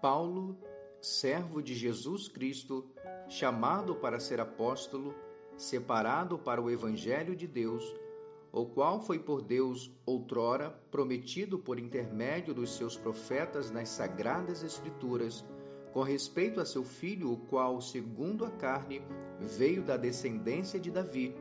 Paulo, servo de Jesus Cristo, chamado para ser apóstolo, separado para o Evangelho de Deus, o qual foi por Deus outrora prometido por intermédio dos seus profetas nas sagradas Escrituras, com respeito a seu Filho, o qual, segundo a carne, veio da descendência de Davi,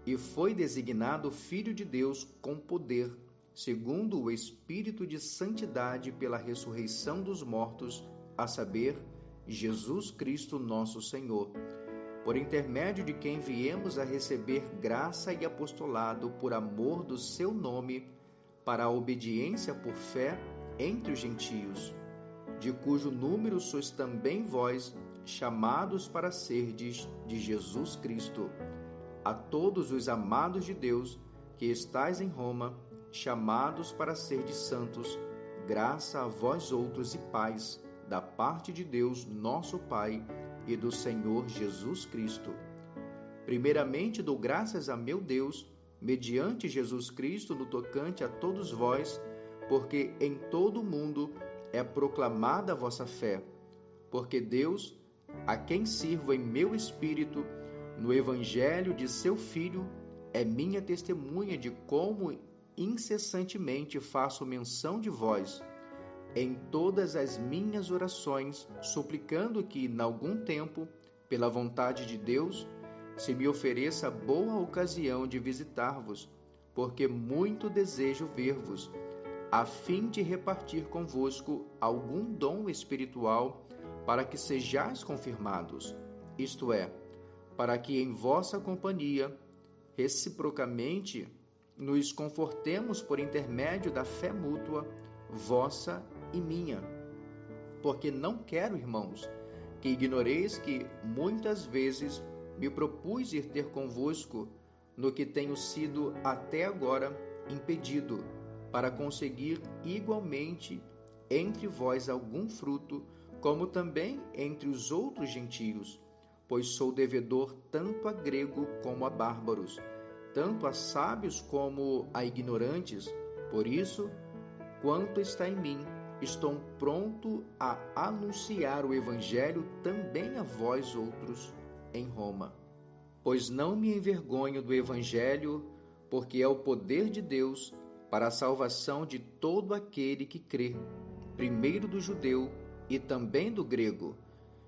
e foi designado Filho de Deus com poder, segundo o Espírito de santidade pela ressurreição dos mortos, a saber, Jesus Cristo nosso Senhor, por intermédio de quem viemos a receber graça e apostolado por amor do seu nome, para a obediência por fé entre os gentios, de cujo número sois também vós, chamados para serdes de Jesus Cristo. A todos os amados de Deus que estais em Roma, chamados para serdes santos, graça a vós outros e paz, da parte de Deus nosso Pai e do Senhor Jesus Cristo. Primeiramente dou graças a meu Deus, mediante Jesus Cristo, no tocante a todos vós, porque em todo o mundo é proclamada a vossa fé, porque Deus, a quem sirvo em meu espírito, no Evangelho de seu Filho, é minha testemunha de como incessantemente faço menção de vós, em todas as minhas orações, suplicando que, em algum tempo, pela vontade de Deus, se me ofereça boa ocasião de visitar-vos, porque muito desejo ver-vos, a fim de repartir convosco algum dom espiritual, para que sejais confirmados, isto é, para que em vossa companhia, reciprocamente, nos confortemos por intermédio da fé mútua, vossa e minha. Porque não quero, irmãos, que ignoreis que muitas vezes me propus ir ter convosco, no que tenho sido até agora impedido, para conseguir igualmente entre vós algum fruto, como também entre os outros gentios, pois sou devedor tanto a grego como a bárbaros, tanto a sábios como a ignorantes. Por isso, quanto está em mim, estou pronto a anunciar o Evangelho também a vós outros em Roma. Pois não me envergonho do Evangelho, porque é o poder de Deus para a salvação de todo aquele que crê, primeiro do judeu e também do grego,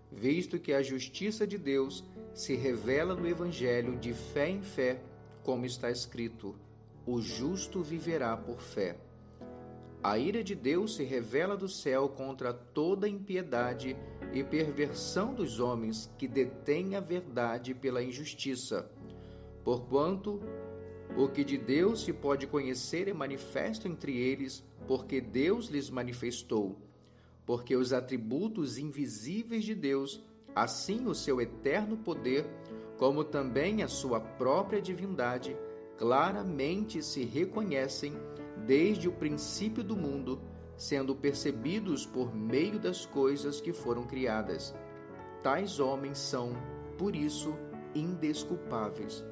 visto que a justiça de Deus se revela no Evangelho de fé em fé, como está escrito: o justo viverá por fé. A ira de Deus se revela do céu contra toda impiedade e perversão dos homens que detêm a verdade pela injustiça. Porquanto o que de Deus se pode conhecer é manifesto entre eles, porque Deus lhes manifestou. Porque os atributos invisíveis de Deus, assim o seu eterno poder, como também a sua própria divindade, claramente se reconhecem desde o princípio do mundo, sendo percebidos por meio das coisas que foram criadas. Tais homens são, por isso, indesculpáveis,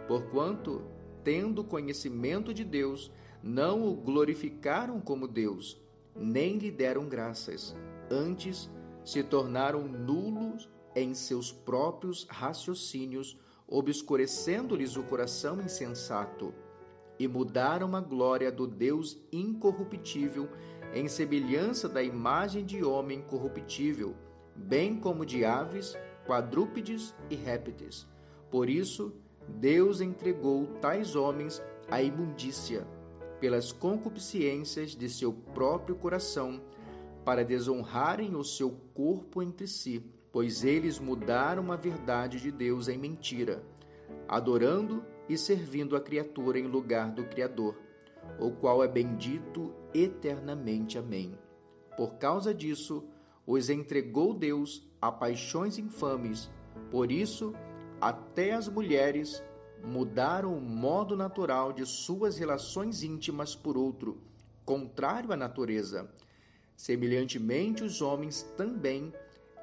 porquanto, tendo conhecimento de Deus, não o glorificaram como Deus, nem lhe deram graças. Antes, se tornaram nulos em seus próprios raciocínios, obscurecendo-lhes o coração insensato, e mudaram a glória do Deus incorruptível em semelhança da imagem de homem corruptível, bem como de aves, quadrúpedes e répteis. Por isso, Deus entregou tais homens à imundícia, pelas concupiscências de seu próprio coração, para desonrarem o seu corpo entre si, pois eles mudaram a verdade de Deus em mentira, adorando e servindo a criatura em lugar do Criador, o qual é bendito eternamente. Amém. Por causa disso, os entregou Deus a paixões infames. Por isso, até as mulheres mudaram o modo natural de suas relações íntimas por outro, contrário à natureza. Semelhantemente, os homens também,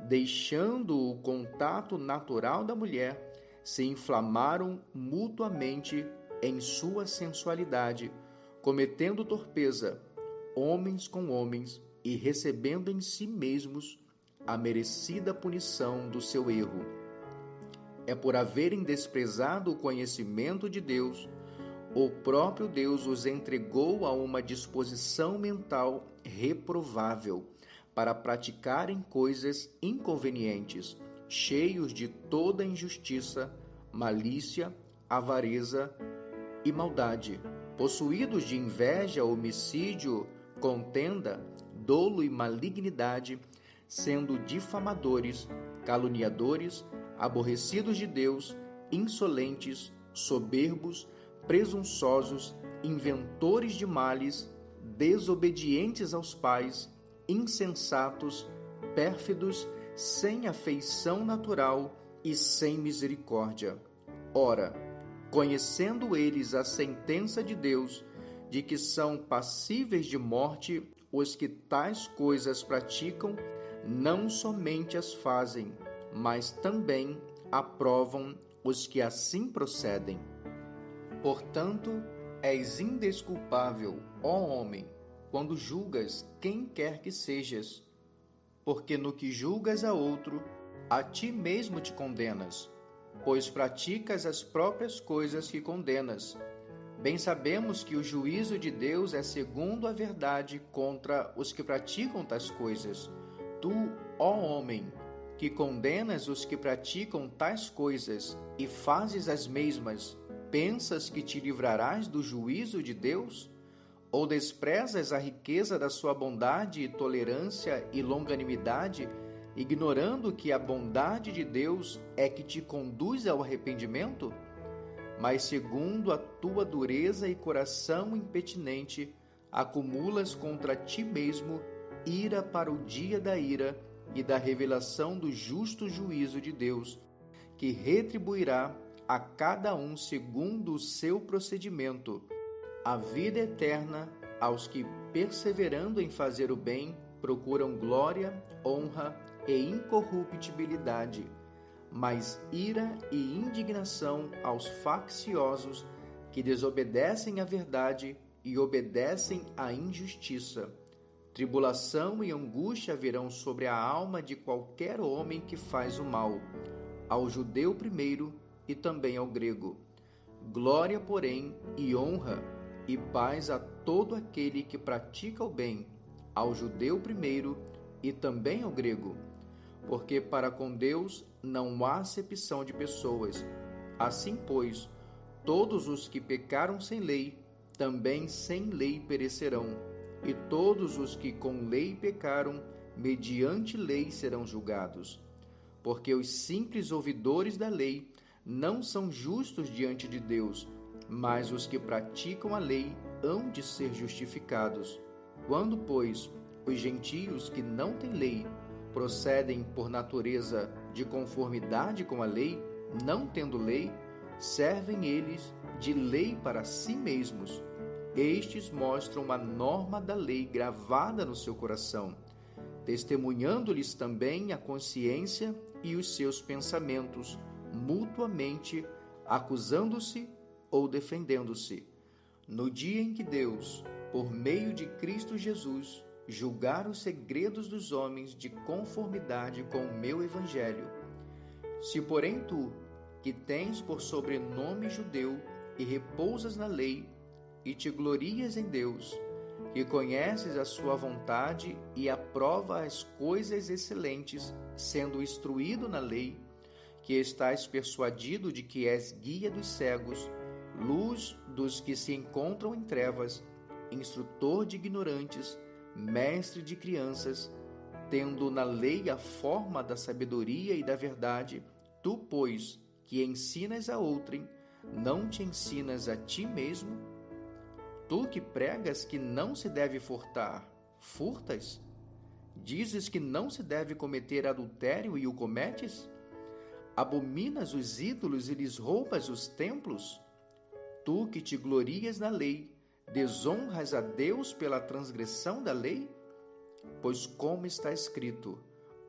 deixando o contato natural da mulher, se inflamaram mutuamente em sua sensualidade, cometendo torpeza, homens com homens, e recebendo em si mesmos a merecida punição do seu erro. É por haverem desprezado o conhecimento de Deus, o próprio Deus os entregou a uma disposição mental reprovável para praticarem coisas inconvenientes, cheios de toda injustiça, malícia, avareza e maldade, possuídos de inveja, homicídio, contenda, dolo e malignidade, sendo difamadores, caluniadores, aborrecidos de Deus, insolentes, soberbos, presunçosos, inventores de males, desobedientes aos pais, insensatos, pérfidos, sem afeição natural e sem misericórdia. Ora, conhecendo eles a sentença de Deus, de que são passíveis de morte os que tais coisas praticam, não somente as fazem, mas também aprovam os que assim procedem. Portanto, és indesculpável, ó homem, quando julgas quem quer que sejas, porque no que julgas a outro, a ti mesmo te condenas, pois praticas as próprias coisas que condenas. Bem sabemos que o juízo de Deus é segundo a verdade contra os que praticam tais coisas. Tu, ó homem, que condenas os que praticam tais coisas e fazes as mesmas, pensas que te livrarás do juízo de Deus? Ou desprezas a riqueza da sua bondade, tolerância e longanimidade, ignorando que a bondade de Deus é que te conduz ao arrependimento? Mas segundo a tua dureza e coração impetinente, acumulas contra ti mesmo ira para o dia da ira e da revelação do justo juízo de Deus, que retribuirá a cada um segundo o seu procedimento, a vida eterna aos que, perseverando em fazer o bem, procuram glória, honra e incorruptibilidade, mas ira e indignação aos facciosos que desobedecem à verdade e obedecem à injustiça. Tribulação e angústia virão sobre a alma de qualquer homem que faz o mal, ao judeu primeiro e também ao grego. Glória, porém, e honra e paz a todo aquele que pratica o bem, ao judeu primeiro e também ao grego, porque para com Deus não há acepção de pessoas. Assim, pois, todos os que pecaram sem lei, também sem lei perecerão, e todos os que com lei pecaram, mediante lei serão julgados. Porque os simples ouvidores da lei não são justos diante de Deus, mas os que praticam a lei hão de ser justificados. Quando, pois, os gentios que não têm lei procedem por natureza de conformidade com a lei, não tendo lei, servem eles de lei para si mesmos. Estes mostram a norma da lei gravada no seu coração, testemunhando-lhes também a consciência e os seus pensamentos, mutuamente acusando-se ou defendendo-se. No dia em que Deus, por meio de Cristo Jesus, julgar os segredos dos homens de conformidade com o meu evangelho. Se, porém, tu, que tens por sobrenome judeu e repousas na lei, e te glorias em Deus, que conheces a sua vontade e aprova as coisas excelentes, sendo instruído na lei, que estás persuadido de que és guia dos cegos, luz dos que se encontram em trevas, instrutor de ignorantes, mestre de crianças, tendo na lei a forma da sabedoria e da verdade, tu, pois, que ensinas a outrem, não te ensinas a ti mesmo? Tu que pregas que não se deve furtar, furtas? Dizes que não se deve cometer adultério e o cometes? Abominas os ídolos e lhes roubas os templos? Tu que te glorias na lei, desonras a Deus pela transgressão da lei? Pois como está escrito,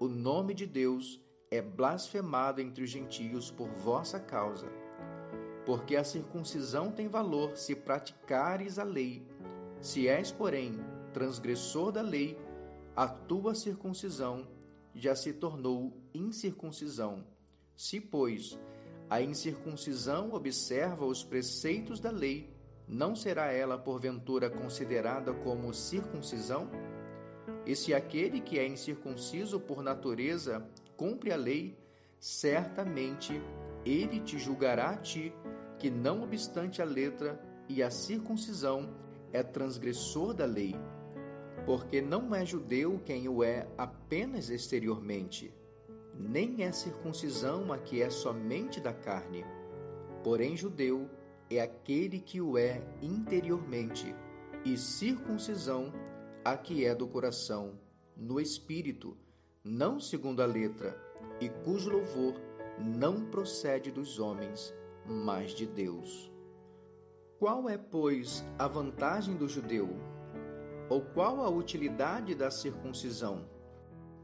o nome de Deus é blasfemado entre os gentios por vossa causa. Porque a circuncisão tem valor se praticares a lei. Se és, porém, transgressor da lei, a tua circuncisão já se tornou incircuncisão. Se, pois, a incircuncisão observa os preceitos da lei, não será ela, porventura, considerada como circuncisão? E se aquele que é incircunciso por natureza cumpre a lei, certamente ele te julgará a ti, que não obstante a letra e a circuncisão, é transgressor da lei. Porque não é judeu quem o é apenas exteriormente, nem é circuncisão a que é somente da carne. Porém, judeu é aquele que o é interiormente, e circuncisão a que é do coração, no espírito, não segundo a letra, e cujo louvor não procede dos homens, mas de Deus. Qual é, pois, a vantagem do judeu? Ou qual a utilidade da circuncisão?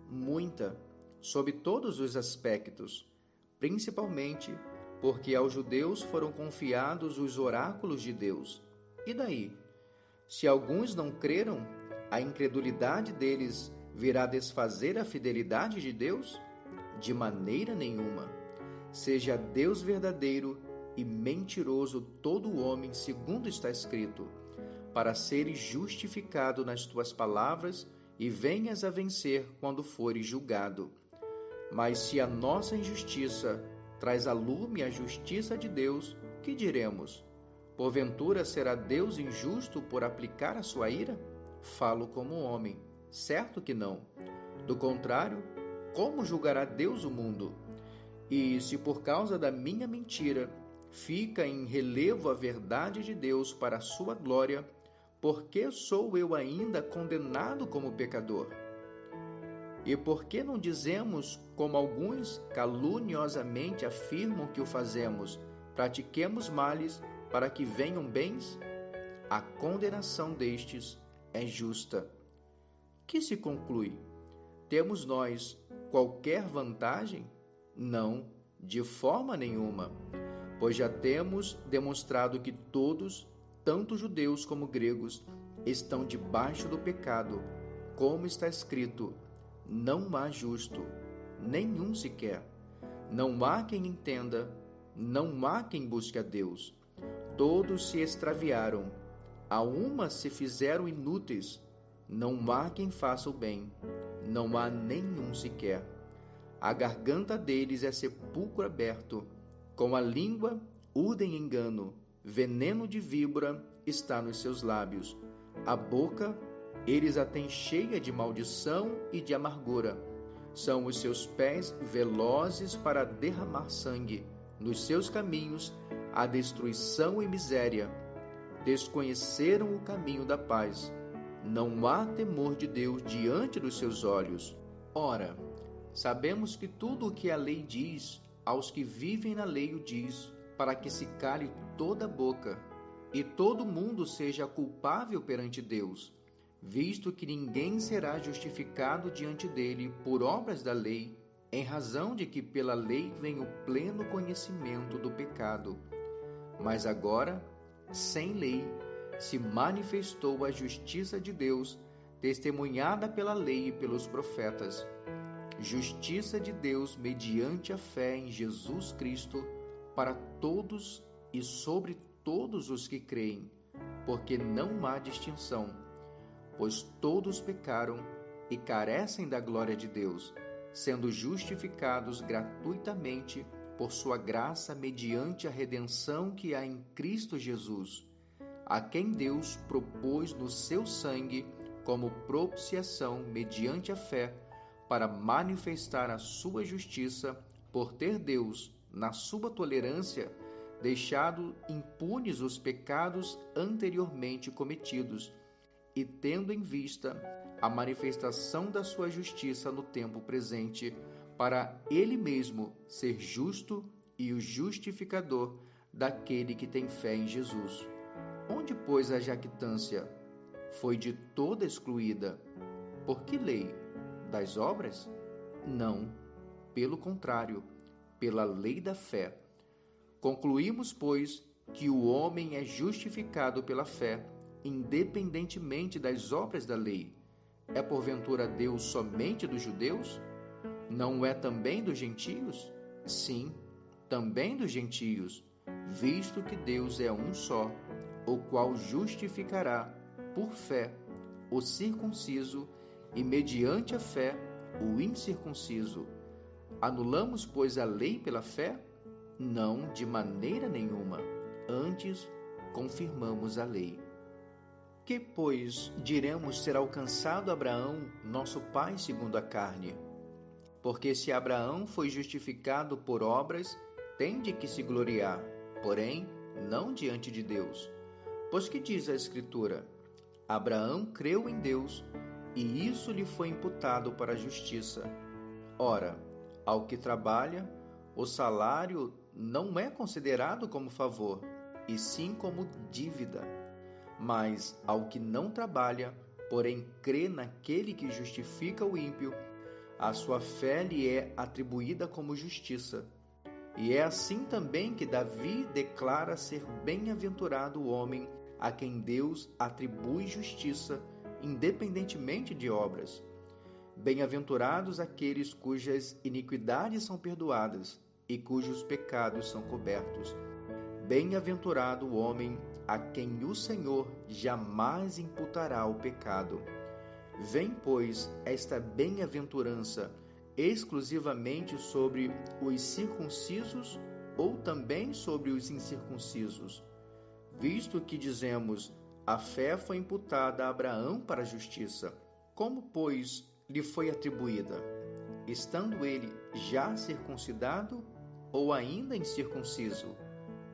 Muita, sob todos os aspectos, principalmente porque aos judeus foram confiados os oráculos de Deus. E daí? Se alguns não creram, a incredulidade deles virá desfazer a fidelidade de Deus? De maneira nenhuma. Seja Deus verdadeiro e mentiroso todo homem, segundo está escrito, para seres justificado nas tuas palavras e venhas a vencer quando fores julgado. Mas se a nossa injustiça traz a lume a justiça de Deus, que diremos? Porventura será Deus injusto por aplicar a sua ira? Falo como homem, certo que não. Do contrário, como julgará Deus o mundo? E se por causa da minha mentira fica em relevo a verdade de Deus para a sua glória, por que sou eu ainda condenado como pecador? E por que não dizemos, como alguns caluniosamente afirmam que o fazemos, pratiquemos males para que venham bens? A condenação destes é justa. Que se conclui? Temos nós qualquer vantagem? Não, de forma nenhuma, pois já temos demonstrado que todos, tanto judeus como gregos, estão debaixo do pecado, como está escrito: não há justo, nenhum sequer. Não há quem entenda, não há quem busque a Deus. Todos se extraviaram, a uma se fizeram inúteis. Não há quem faça o bem, não há nenhum sequer. A garganta deles é sepulcro aberto, com a língua urdem engano, veneno de víbora está nos seus lábios. A boca eles a têm cheia de maldição e de amargura. São os seus pés velozes para derramar sangue. Nos seus caminhos há destruição e miséria. Desconheceram o caminho da paz. Não há temor de Deus diante dos seus olhos. Ora, sabemos que tudo o que a lei diz, aos que vivem na lei o diz, para que se cale toda a boca, e todo mundo seja culpável perante Deus, visto que ninguém será justificado diante dele por obras da lei, em razão de que pela lei vem o pleno conhecimento do pecado. Mas agora, sem lei, se manifestou a justiça de Deus, testemunhada pela lei e pelos profetas. Justiça de Deus mediante a fé em Jesus Cristo, para todos e sobre todos os que creem, porque não há distinção, pois todos pecaram e carecem da glória de Deus, sendo justificados gratuitamente por sua graça mediante a redenção que há em Cristo Jesus, a quem Deus propôs no seu sangue como propiciação mediante a fé, para manifestar a sua justiça, por ter Deus, na sua tolerância, deixado impunes os pecados anteriormente cometidos, e tendo em vista a manifestação da sua justiça no tempo presente, para ele mesmo ser justo e o justificador daquele que tem fé em Jesus. Onde, pois, a jactância? Foi de toda excluída. Por que lei? Das obras? Não, pelo contrário, pela lei da fé. Concluímos, pois, que o homem é justificado pela fé, independentemente das obras da lei. é porventura Deus somente dos judeus? Não é também dos gentios? Sim, também dos gentios, visto que Deus é um só, o qual justificará, por fé, o circunciso e, mediante a fé, o incircunciso. Anulamos, pois, a lei pela fé? Não, de maneira nenhuma. Antes, confirmamos a lei. Que, pois, diremos ter alcançado Abraão, nosso pai segundo a carne? Porque se Abraão foi justificado por obras, tem de que se gloriar, porém, não diante de Deus. Pois que diz a Escritura? Abraão creu em Deus, e isso lhe foi imputado para a justiça. Ora, ao que trabalha, o salário não é considerado como favor, e sim como dívida. Mas ao que não trabalha, porém crê naquele que justifica o ímpio, a sua fé lhe é atribuída como justiça. E é assim também que Davi declara ser bem-aventurado o homem a quem Deus atribui justiça, independentemente de obras. Bem-aventurados aqueles cujas iniquidades são perdoadas e cujos pecados são cobertos. Bem-aventurado o homem a quem o Senhor jamais imputará o pecado. Vem, pois, esta bem-aventurança exclusivamente sobre os circuncisos ou também sobre os incircuncisos? Visto que dizemos, a fé foi imputada a Abraão para a justiça, como, pois, lhe foi atribuída? Estando ele já circuncidado ou ainda incircunciso?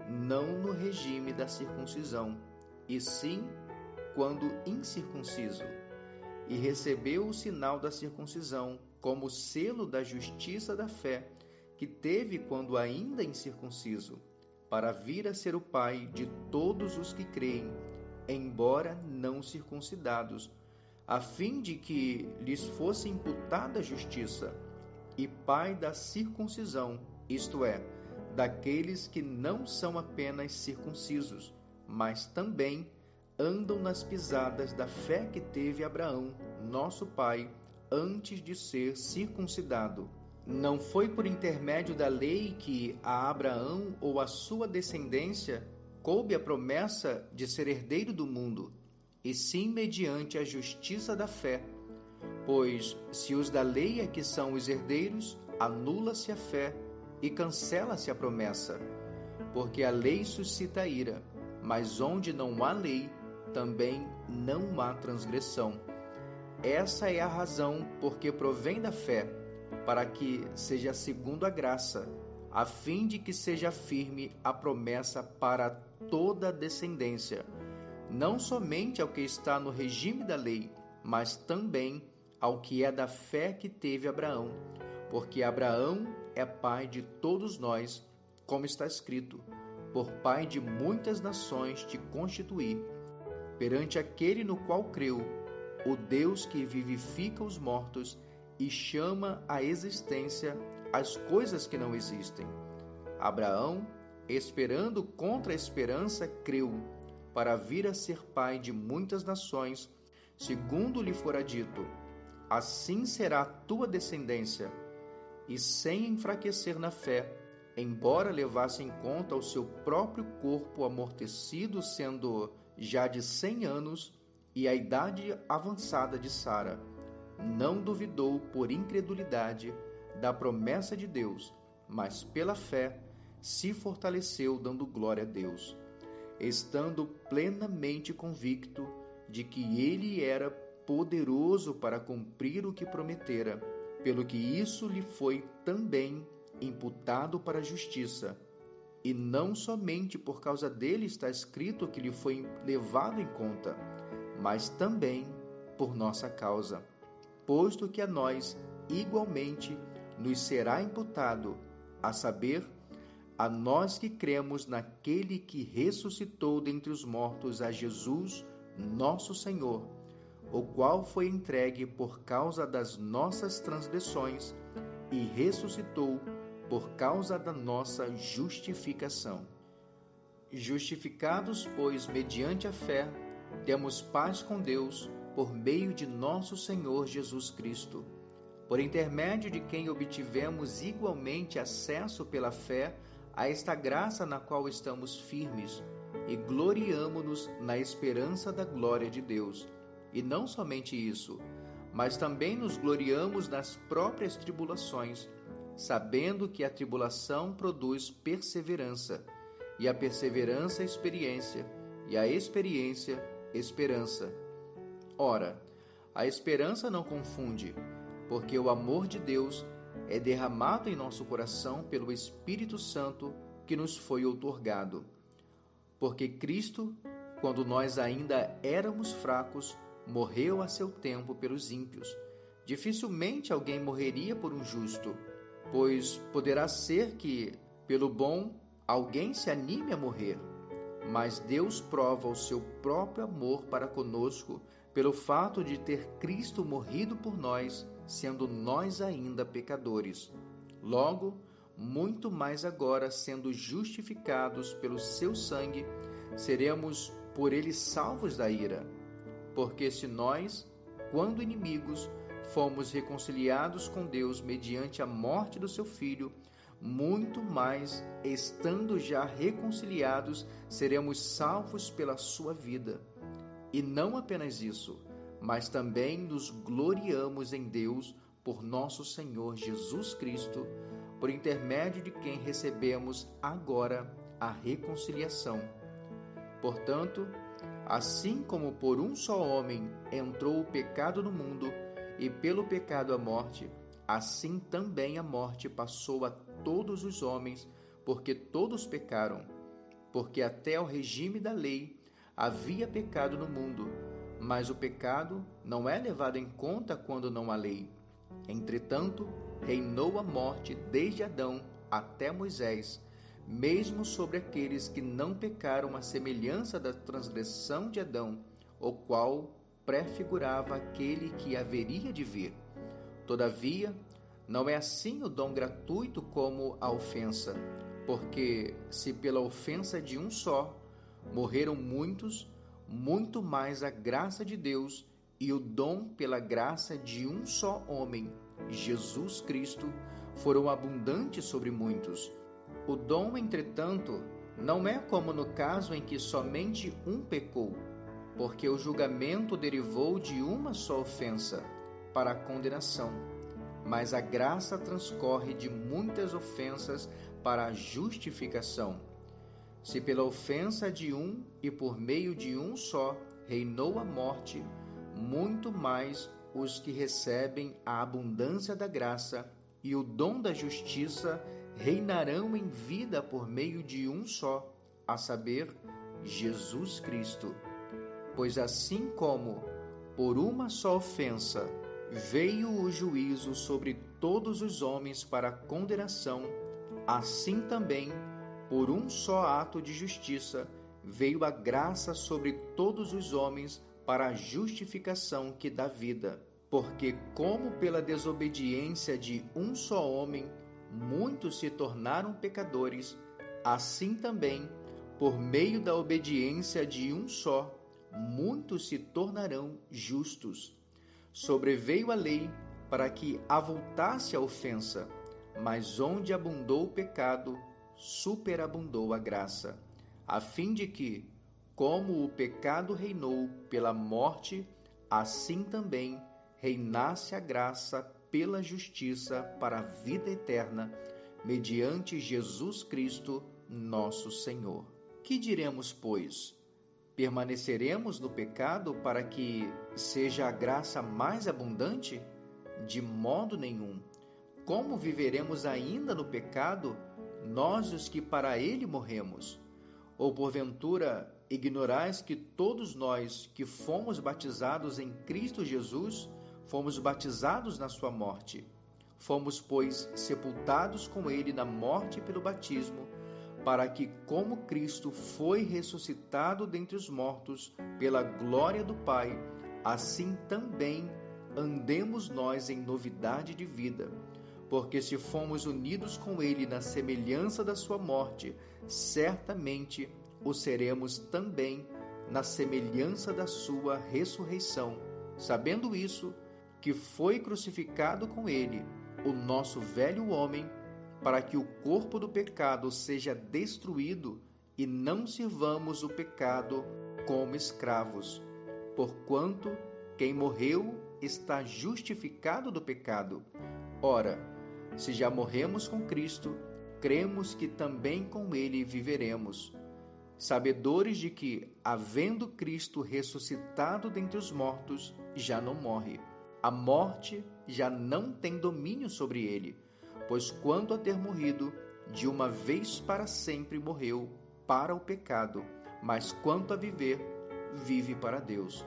Não no regime da circuncisão, e sim quando incircunciso. E recebeu o sinal da circuncisão como selo da justiça da fé que teve quando ainda incircunciso, para vir a ser o pai de todos os que creem, embora não circuncidados, a fim de que lhes fosse imputada a justiça, e pai da circuncisão, isto é, daqueles que não são apenas circuncisos, mas também andam nas pisadas da fé que teve Abraão, nosso pai, antes de ser circuncidado. Não foi por intermédio da lei que a Abraão ou a sua descendência coube a promessa de ser herdeiro do mundo, e sim mediante a justiça da fé. Pois, se os da lei é que são os herdeiros, anula-se a fé e cancela-se a promessa, porque a lei suscita ira, mas onde não há lei, também não há transgressão. Essa é a razão porque provém da fé, para que seja segundo a graça, a fim de que seja firme a promessa para toda a descendência, não somente ao que está no regime da lei, mas também ao que é da fé que teve Abraão, porque Abraão é pai de todos nós, como está escrito, por pai de muitas nações te constituí, perante aquele no qual creu, o Deus que vivifica os mortos e chama à existência as coisas que não existem. Abraão, esperando contra a esperança, creu, para vir a ser pai de muitas nações, segundo lhe fora dito, assim será a tua descendência. E sem enfraquecer na fé, embora levasse em conta o seu próprio corpo amortecido, sendo já de 100 anos, e a idade avançada de Sara, não duvidou por incredulidade da promessa de Deus, mas pela fé se fortaleceu, dando glória a Deus, estando plenamente convicto de que ele era poderoso para cumprir o que prometera, pelo que isso lhe foi também imputado para a justiça. E não somente por causa dele está escrito que lhe foi levado em conta, mas também por nossa causa, posto que a nós igualmente nos será imputado, a saber, a nós que cremos naquele que ressuscitou dentre os mortos a Jesus, nosso Senhor, o qual foi entregue por causa das nossas transgressões e ressuscitou por causa da nossa justificação. Justificados, pois, mediante a fé, temos paz com Deus por meio de nosso Senhor Jesus Cristo, por intermédio de quem obtivemos igualmente acesso pela fé a esta graça na qual estamos firmes e gloriamo-nos na esperança da glória de Deus. E não somente isso, mas também nos gloriamos nas próprias tribulações, sabendo que a tribulação produz perseverança, e a perseverança experiência, e a experiência esperança. Ora, a esperança não confunde, porque o amor de Deus é derramado em nosso coração pelo Espírito Santo que nos foi outorgado. Porque Cristo, quando nós ainda éramos fracos, morreu a seu tempo pelos ímpios. Dificilmente alguém morreria por um justo, pois poderá ser que, pelo bom, alguém se anime a morrer. Mas Deus prova o seu próprio amor para conosco pelo fato de ter Cristo morrido por nós, sendo nós ainda pecadores. Logo, muito mais agora, sendo justificados pelo seu sangue, seremos por ele salvos da ira. Porque se nós, quando inimigos, fomos reconciliados com Deus mediante a morte do seu Filho, muito mais, estando já reconciliados, seremos salvos pela sua vida. E não apenas isso, mas também nos gloriamos em Deus por nosso Senhor Jesus Cristo, por intermédio de quem recebemos agora a reconciliação. Portanto, assim como por um só homem entrou o pecado no mundo, e pelo pecado a morte, assim também a morte passou a todos os homens, porque todos pecaram. Porque até ao regime da lei havia pecado no mundo, mas o pecado não é levado em conta quando não há lei. Entretanto, reinou a morte desde Adão até Moisés, mesmo sobre aqueles que não pecaram à semelhança da transgressão de Adão, o qual prefigurava aquele que haveria de vir. Todavia, não é assim o dom gratuito como a ofensa, porque se pela ofensa de um só morreram muitos, muito mais a graça de Deus e o dom pela graça de um só homem, Jesus Cristo, foram abundantes sobre muitos. O dom, entretanto, não é como no caso em que somente um pecou, porque o julgamento derivou de uma só ofensa, para a condenação, mas a graça transcorre de muitas ofensas para a justificação. Se pela ofensa de um e por meio de um só reinou a morte, muito mais os que recebem a abundância da graça e o dom da justiça reinarão em vida por meio de um só, a saber, Jesus Cristo. Pois assim como, por uma só ofensa, veio o juízo sobre todos os homens para condenação, assim também, por um só ato de justiça, veio a graça sobre todos os homens para a justificação que dá vida. Porque como pela desobediência de um só homem, muitos se tornaram pecadores, assim também, por meio da obediência de um só, muitos se tornarão justos. Sobreveio a lei para que avultasse a ofensa, mas onde abundou o pecado, superabundou a graça, a fim de que, como o pecado reinou pela morte, assim também reinasse a graça pela justiça para a vida eterna, mediante Jesus Cristo, nosso Senhor. Que diremos, pois? Permaneceremos no pecado para que seja a graça mais abundante? De modo nenhum. Como viveremos ainda no pecado, nós os que para ele morremos? Ou porventura ignorais que todos nós que fomos batizados em Cristo Jesus, fomos batizados na sua morte? Fomos, pois, sepultados com ele na morte pelo batismo, para que, como Cristo foi ressuscitado dentre os mortos pela glória do Pai, assim também andemos nós em novidade de vida. Porque se fomos unidos com ele na semelhança da sua morte, certamente o seremos também na semelhança da sua ressurreição. sabendo isso, que foi crucificado com ele o nosso velho homem, para que o corpo do pecado seja destruído e não sirvamos o pecado como escravos. Porquanto quem morreu está justificado do pecado. Ora, se já morremos com Cristo, cremos que também com ele viveremos, sabedores de que, havendo Cristo ressuscitado dentre os mortos, já não morre. A morte já não tem domínio sobre ele, pois quanto a ter morrido, de uma vez para sempre morreu para o pecado, mas quanto a viver, vive para Deus.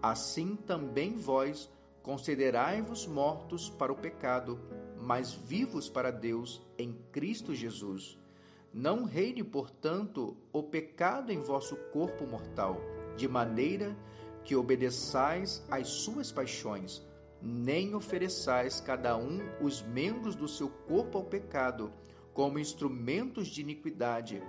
Assim também vós considerai-vos mortos para o pecado, mas vivos para Deus em Cristo Jesus. Não reine, portanto, o pecado em vosso corpo mortal, de maneira que obedeçais às suas paixões, nem ofereçais cada um os membros do seu corpo ao pecado, como instrumentos de iniquidade,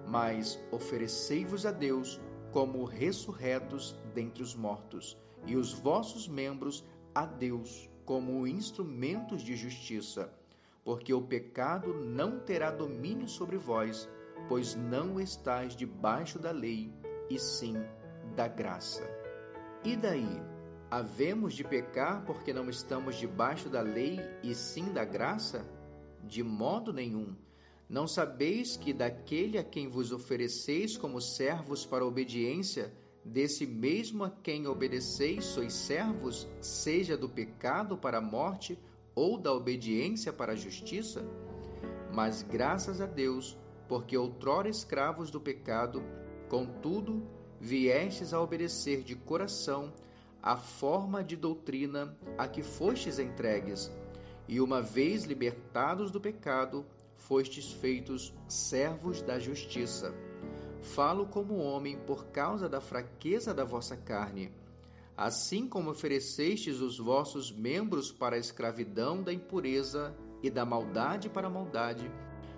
mas oferecei-vos a Deus como ressurretos dentre os mortos, e os vossos membros a Deus como instrumentos de justiça. Porque o pecado não terá domínio sobre vós, pois não estáis debaixo da lei, e sim da graça. E daí? Havemos de pecar porque não estamos debaixo da lei, e sim da graça? De modo nenhum. Não sabeis que daquele a quem vos ofereceis como servos para a obediência, desse mesmo a quem obedeceis sois servos, seja do pecado para a morte, ou da obediência para a justiça? Mas graças a Deus, porque outrora escravos do pecado, contudo, viestes a obedecer de coração a forma de doutrina a que fostes entregues, e uma vez libertados do pecado, fostes feitos servos da justiça. Falo como homem por causa da fraqueza da vossa carne. Assim como oferecestes os vossos membros para a escravidão da impureza e da maldade para a maldade,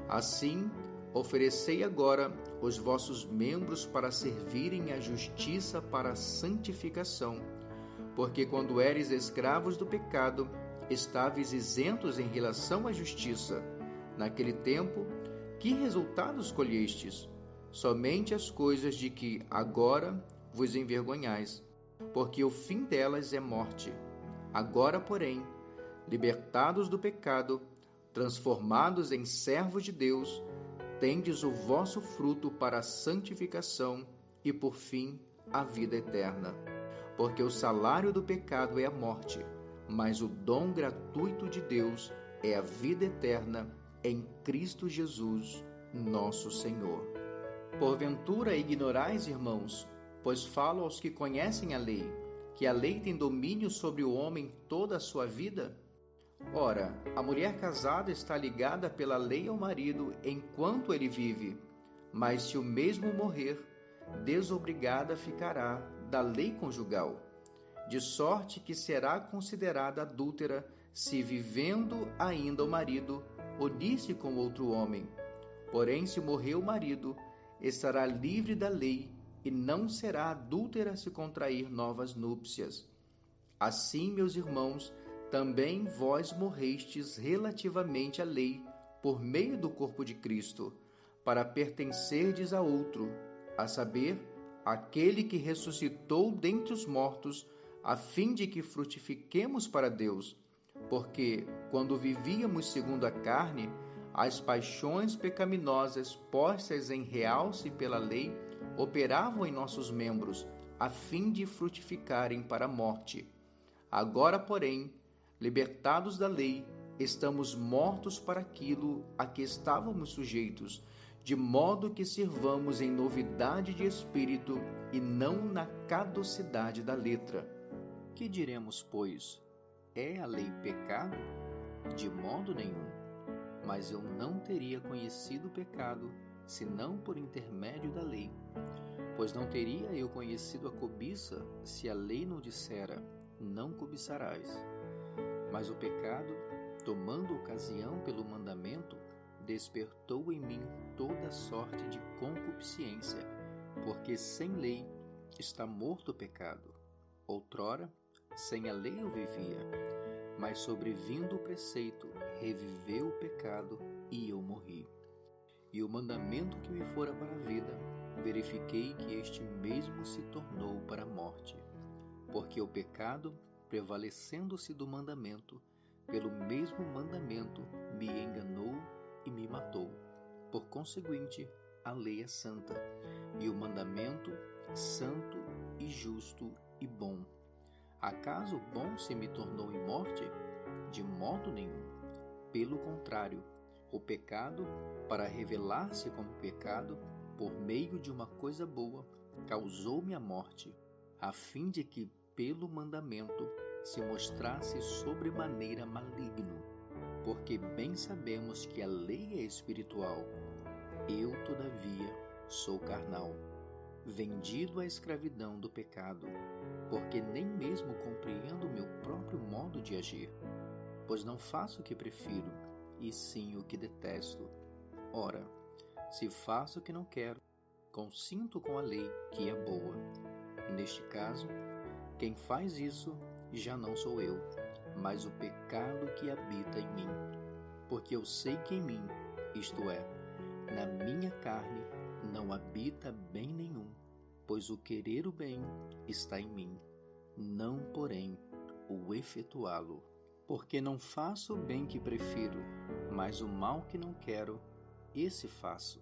assim oferecei agora os vossos membros para servirem à justiça para a santificação. Porque quando eres escravos do pecado, estáveis isentos em relação à justiça. Naquele tempo, que resultados colhestes? Somente as coisas de que agora vos envergonhais, porque o fim delas é morte. Agora, porém, libertados do pecado, transformados em servos de Deus, tendes o vosso fruto para a santificação e, por fim, a vida eterna. Porque o salário do pecado é a morte, mas o dom gratuito de Deus é a vida eterna em Cristo Jesus, nosso Senhor. Porventura ignorais, irmãos, pois falo aos que conhecem a lei, que a lei tem domínio sobre o homem toda a sua vida? Ora, a mulher casada está ligada pela lei ao marido enquanto ele vive, mas se o mesmo morrer, desobrigada ficará da lei conjugal, de sorte que será considerada adúltera se, vivendo ainda o marido, unir-se com outro homem. Porém, se morrer o marido, estará livre da lei e não será adúltera se contrair novas núpcias. Assim, meus irmãos, também vós morrestes relativamente à lei por meio do corpo de Cristo, para pertencerdes a outro, a saber, aquele que ressuscitou dentre os mortos, a fim de que frutifiquemos para Deus. Porque, quando vivíamos segundo a carne, as paixões pecaminosas postas em realce pela lei operavam em nossos membros, a fim de frutificarem para a morte. Agora, porém, libertados da lei, estamos mortos para aquilo a que estávamos sujeitos, de modo que sirvamos em novidade de espírito e não na caducidade da letra. Que diremos, pois? É a lei pecado? De modo nenhum. Mas eu não teria conhecido o pecado, senão por intermédio da lei. Pois não teria eu conhecido a cobiça, se a lei não dissera, não cobiçarás. Mas o pecado, tomando ocasião pelo mandamento, despertou em mim toda sorte de concupiscência, porque sem lei está morto o pecado. Outrora, sem a lei eu vivia, mas sobrevindo o preceito, reviveu o pecado e eu morri. E o mandamento que me fora para a vida, verifiquei que este mesmo se tornou para a morte, porque o pecado, prevalecendo-se do mandamento, pelo mesmo mandamento me enganou e me matou. Por conseguinte, a lei é santa, e o mandamento santo e justo e bom. Acaso o bom se me tornou em morte? De modo nenhum. Pelo contrário, o pecado, para revelar-se como pecado, por meio de uma coisa boa, causou-me a morte, a fim de que, pelo mandamento, se mostrasse sobremaneira maligno. Porque bem sabemos que a lei é espiritual. Eu, todavia, sou carnal, vendido à escravidão do pecado, porque nem mesmo compreendo o meu próprio modo de agir. Pois não faço o que prefiro, e sim o que detesto. Ora, se faço o que não quero, consinto com a lei que é boa. Neste caso, quem faz isso já não sou eu, mas o pecado que habita em mim. Porque eu sei que em mim, isto é, na minha carne, não habita bem nenhum, pois o querer o bem está em mim, não, porém, o efetuá-lo. Porque não faço o bem que prefiro, mas o mal que não quero, esse faço.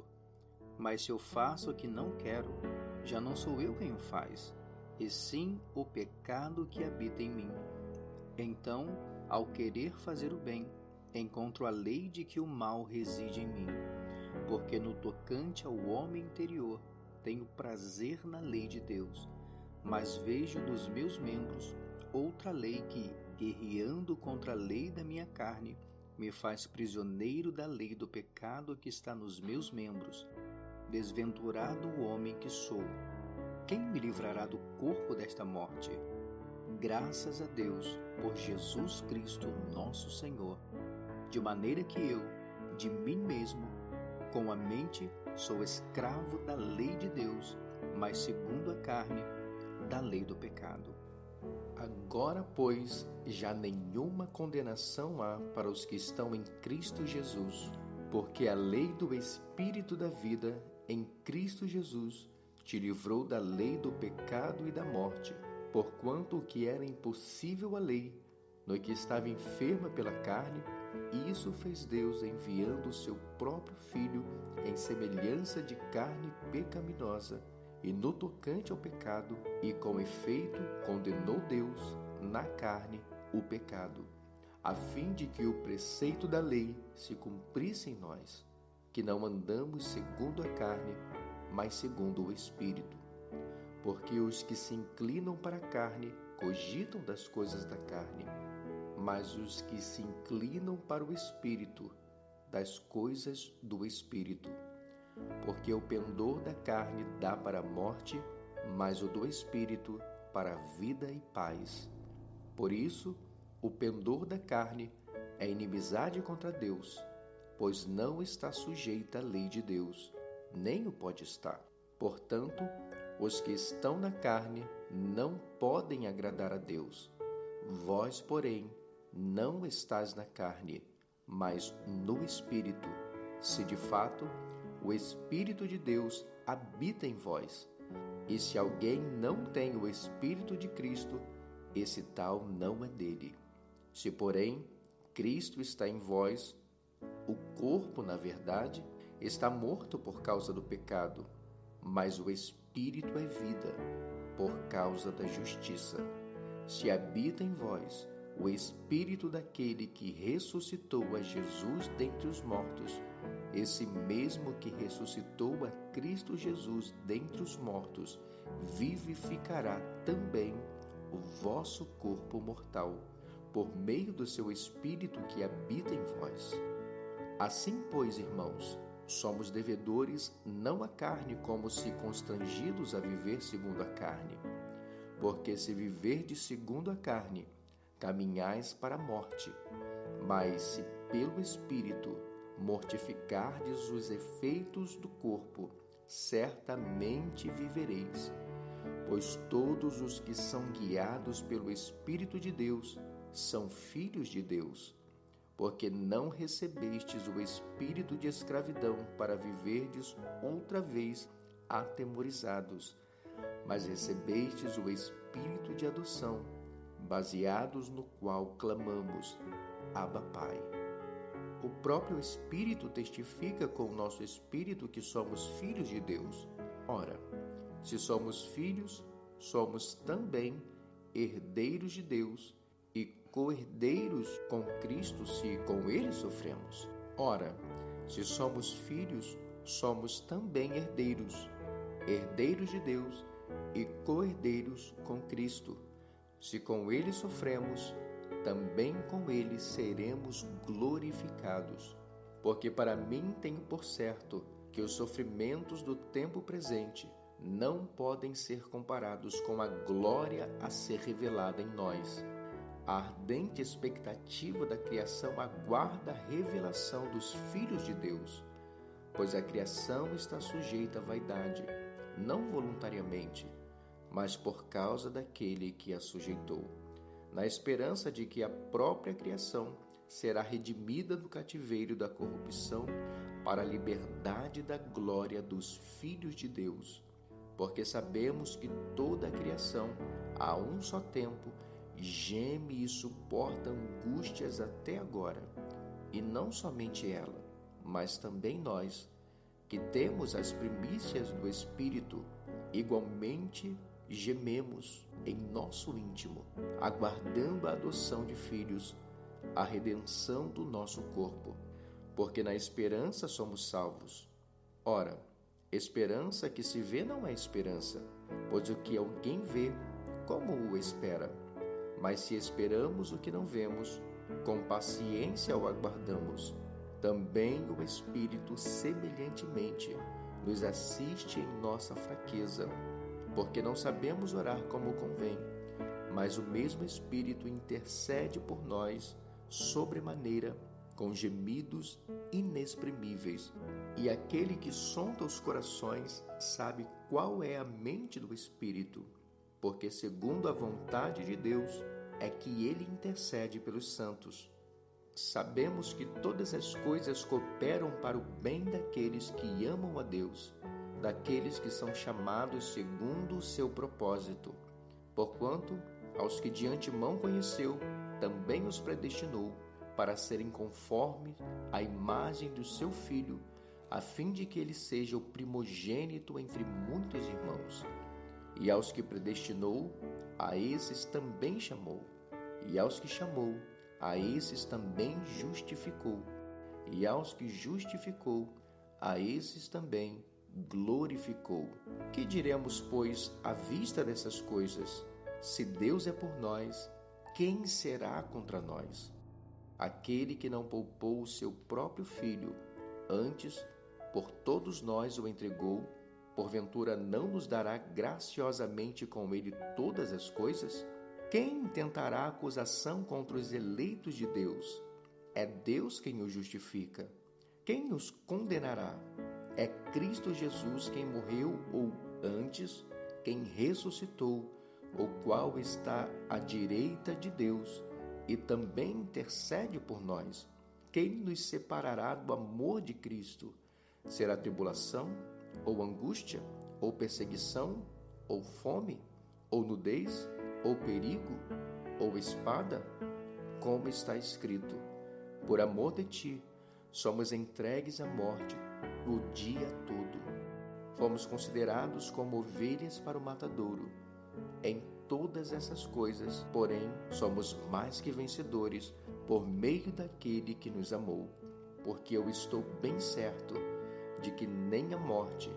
Mas se eu faço o que não quero, já não sou eu quem o faz, e sim o pecado que habita em mim. Então, ao querer fazer o bem, encontro a lei de que o mal reside em mim. Porque no tocante ao homem interior, tenho prazer na lei de Deus, mas vejo nos meus membros outra lei que, guerreando contra a lei da minha carne, me faz prisioneiro da lei do pecado que está nos meus membros. Desventurado o homem que sou, quem me livrará do corpo desta morte? Graças a Deus por Jesus Cristo nosso Senhor, de maneira que eu, de mim mesmo, com a mente, sou escravo da lei de Deus, mas segundo a carne, da lei do pecado. Agora, pois, já nenhuma condenação há para os que estão em Cristo Jesus, porque a lei do Espírito da vida em Cristo Jesus te livrou da lei do pecado e da morte, porquanto o que era impossível à lei, no que estava enferma pela carne, isso fez Deus enviando o seu próprio Filho em semelhança de carne pecaminosa, e no tocante ao pecado, e com efeito condenou Deus na carne o pecado, a fim de que o preceito da lei se cumprisse em nós, que não andamos segundo a carne, mas segundo o Espírito. Porque os que se inclinam para a carne cogitam das coisas da carne, mas os que se inclinam para o Espírito, das coisas do Espírito. Porque o pendor da carne dá para a morte, mas o do Espírito para a vida e paz. Por isso, o pendor da carne é inimizade contra Deus, pois não está sujeita à lei de Deus, nem o pode estar. Portanto, os que estão na carne não podem agradar a Deus. Vós, porém, não estáis na carne, mas no Espírito, se de fato o Espírito de Deus habita em vós. E se alguém não tem o Espírito de Cristo, esse tal não é dele. Se, porém, Cristo está em vós, o corpo, na verdade, está morto por causa do pecado, mas o Espírito é vida, por causa da justiça. Se habita em vós o Espírito daquele que ressuscitou a Jesus dentre os mortos, esse mesmo que ressuscitou a Cristo Jesus dentre os mortos, vivificará também o vosso corpo mortal, por meio do seu Espírito que habita em vós. Assim, pois, irmãos, somos devedores não à carne como se constrangidos a viver segundo a carne. Porque se viverdes segundo a carne, caminhais para a morte. Mas se pelo Espírito mortificardes os efeitos do corpo, certamente vivereis. pois todos os que são guiados pelo Espírito de Deus são filhos de Deus. Porque não recebestes o espírito de escravidão para viverdes outra vez atemorizados, mas recebestes o espírito de adoção, baseados no qual clamamos, Abba, Pai. O próprio Espírito testifica com o nosso espírito que somos filhos de Deus. Ora, se somos filhos, somos também herdeiros de Deus e co-herdeiros com Cristo, se com Ele sofremos. Ora, se somos filhos, somos também herdeiros, herdeiros de Deus e co-herdeiros com Cristo. Se com Ele sofremos, também com Ele seremos glorificados. Porque para mim tenho por certo que os sofrimentos do tempo presente não podem ser comparados com a glória a ser revelada em nós. A ardente expectativa da criação aguarda a revelação dos filhos de Deus, pois a criação está sujeita à vaidade, não voluntariamente, mas por causa daquele que a sujeitou, na esperança de que a própria criação será redimida do cativeiro da corrupção para a liberdade da glória dos filhos de Deus. Porque sabemos que toda a criação, a um só tempo, geme e suporta angústias até agora. E não somente ela, mas também nós, que temos as primícias do Espírito, igualmente gememos em nosso íntimo, aguardando a adoção de filhos, a redenção do nosso corpo, porque na esperança somos salvos. Ora, esperança que se vê não é esperança, pois o que alguém vê, como o espera? Mas se esperamos o que não vemos, com paciência o aguardamos. Também o Espírito, semelhantemente, nos assiste em nossa fraqueza, porque não sabemos orar como convém, mas o mesmo Espírito intercede por nós sobremaneira, com gemidos inexprimíveis. E aquele que sonda os corações sabe qual é a mente do Espírito, porque segundo a vontade de Deus é que ele intercede pelos santos. Sabemos que todas as coisas cooperam para o bem daqueles que amam a Deus, daqueles que são chamados segundo o seu propósito. Porquanto, aos que de antemão conheceu, também os predestinou para serem conformes à imagem do seu Filho, a fim de que ele seja o primogênito entre muitos irmãos. E aos que predestinou, a esses também chamou. E aos que chamou, a esses também justificou. E aos que justificou, a esses também glorificou. Que diremos, pois, à vista dessas coisas? Se Deus é por nós, quem será contra nós? Aquele que não poupou o seu próprio Filho, antes, por todos nós o entregou, porventura não nos dará graciosamente com ele todas as coisas? Quem intentará acusação contra os eleitos de Deus? É Deus quem os justifica. Quem os condenará? É Cristo Jesus quem morreu, ou antes, quem ressuscitou, o qual está à direita de Deus e também intercede por nós. Quem nos separará do amor de Cristo? Será tribulação, ou angústia, ou perseguição, ou fome, ou nudez, ou perigo, ou espada? Como está escrito: por amor de ti, somos entregues à morte o dia todo. Fomos considerados como ovelhas para o matadouro. Em todas essas coisas, porém, somos mais que vencedores por meio daquele que nos amou. Porque eu estou bem certo de que nem a morte,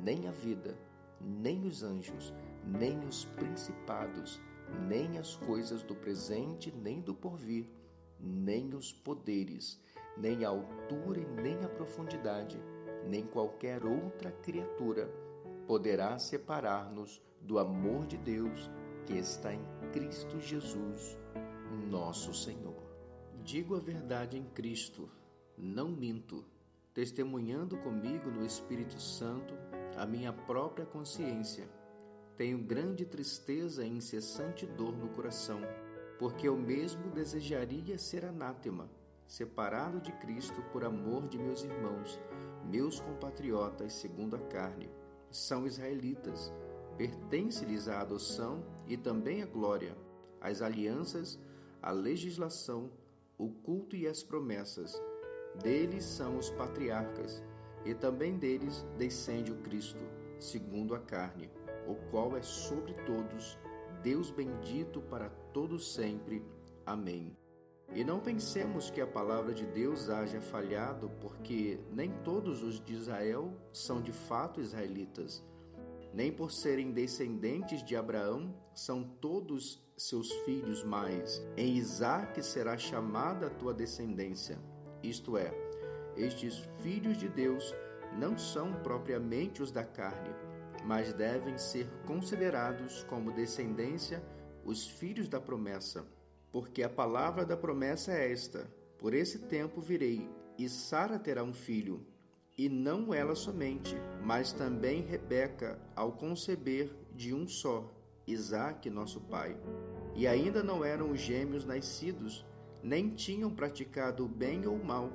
nem a vida, nem os anjos, nem os principados, nem as coisas do presente, nem do porvir, nem os poderes, nem a altura e nem a profundidade, nem qualquer outra criatura poderá separar-nos do amor de Deus que está em Cristo Jesus, nosso Senhor. Digo a verdade em Cristo, não minto, testemunhando comigo no Espírito Santo a minha própria consciência, tenho grande tristeza e incessante dor no coração, porque eu mesmo desejaria ser anátema, separado de Cristo por amor de meus irmãos, meus compatriotas segundo a carne. São israelitas, pertence-lhes a adoção e também a glória, as alianças, a legislação, o culto e as promessas. Deles são os patriarcas, e também deles descende o Cristo, segundo a carne, o qual é sobre todos, Deus bendito para todos sempre. Amém. E não pensemos que a palavra de Deus haja falhado, porque nem todos os de Israel são de fato israelitas. Nem por serem descendentes de Abraão são todos seus filhos, mas em Isaque será chamada a tua descendência. Isto é, estes filhos de Deus não são propriamente os da carne, mas devem ser considerados como descendência os filhos da promessa. Porque a palavra da promessa é esta: por esse tempo virei, e Sara terá um filho. E não ela somente, mas também Rebeca, ao conceber de um só, Isaque, nosso pai. E ainda não eram os gêmeos nascidos, nem tinham praticado o bem ou o mal,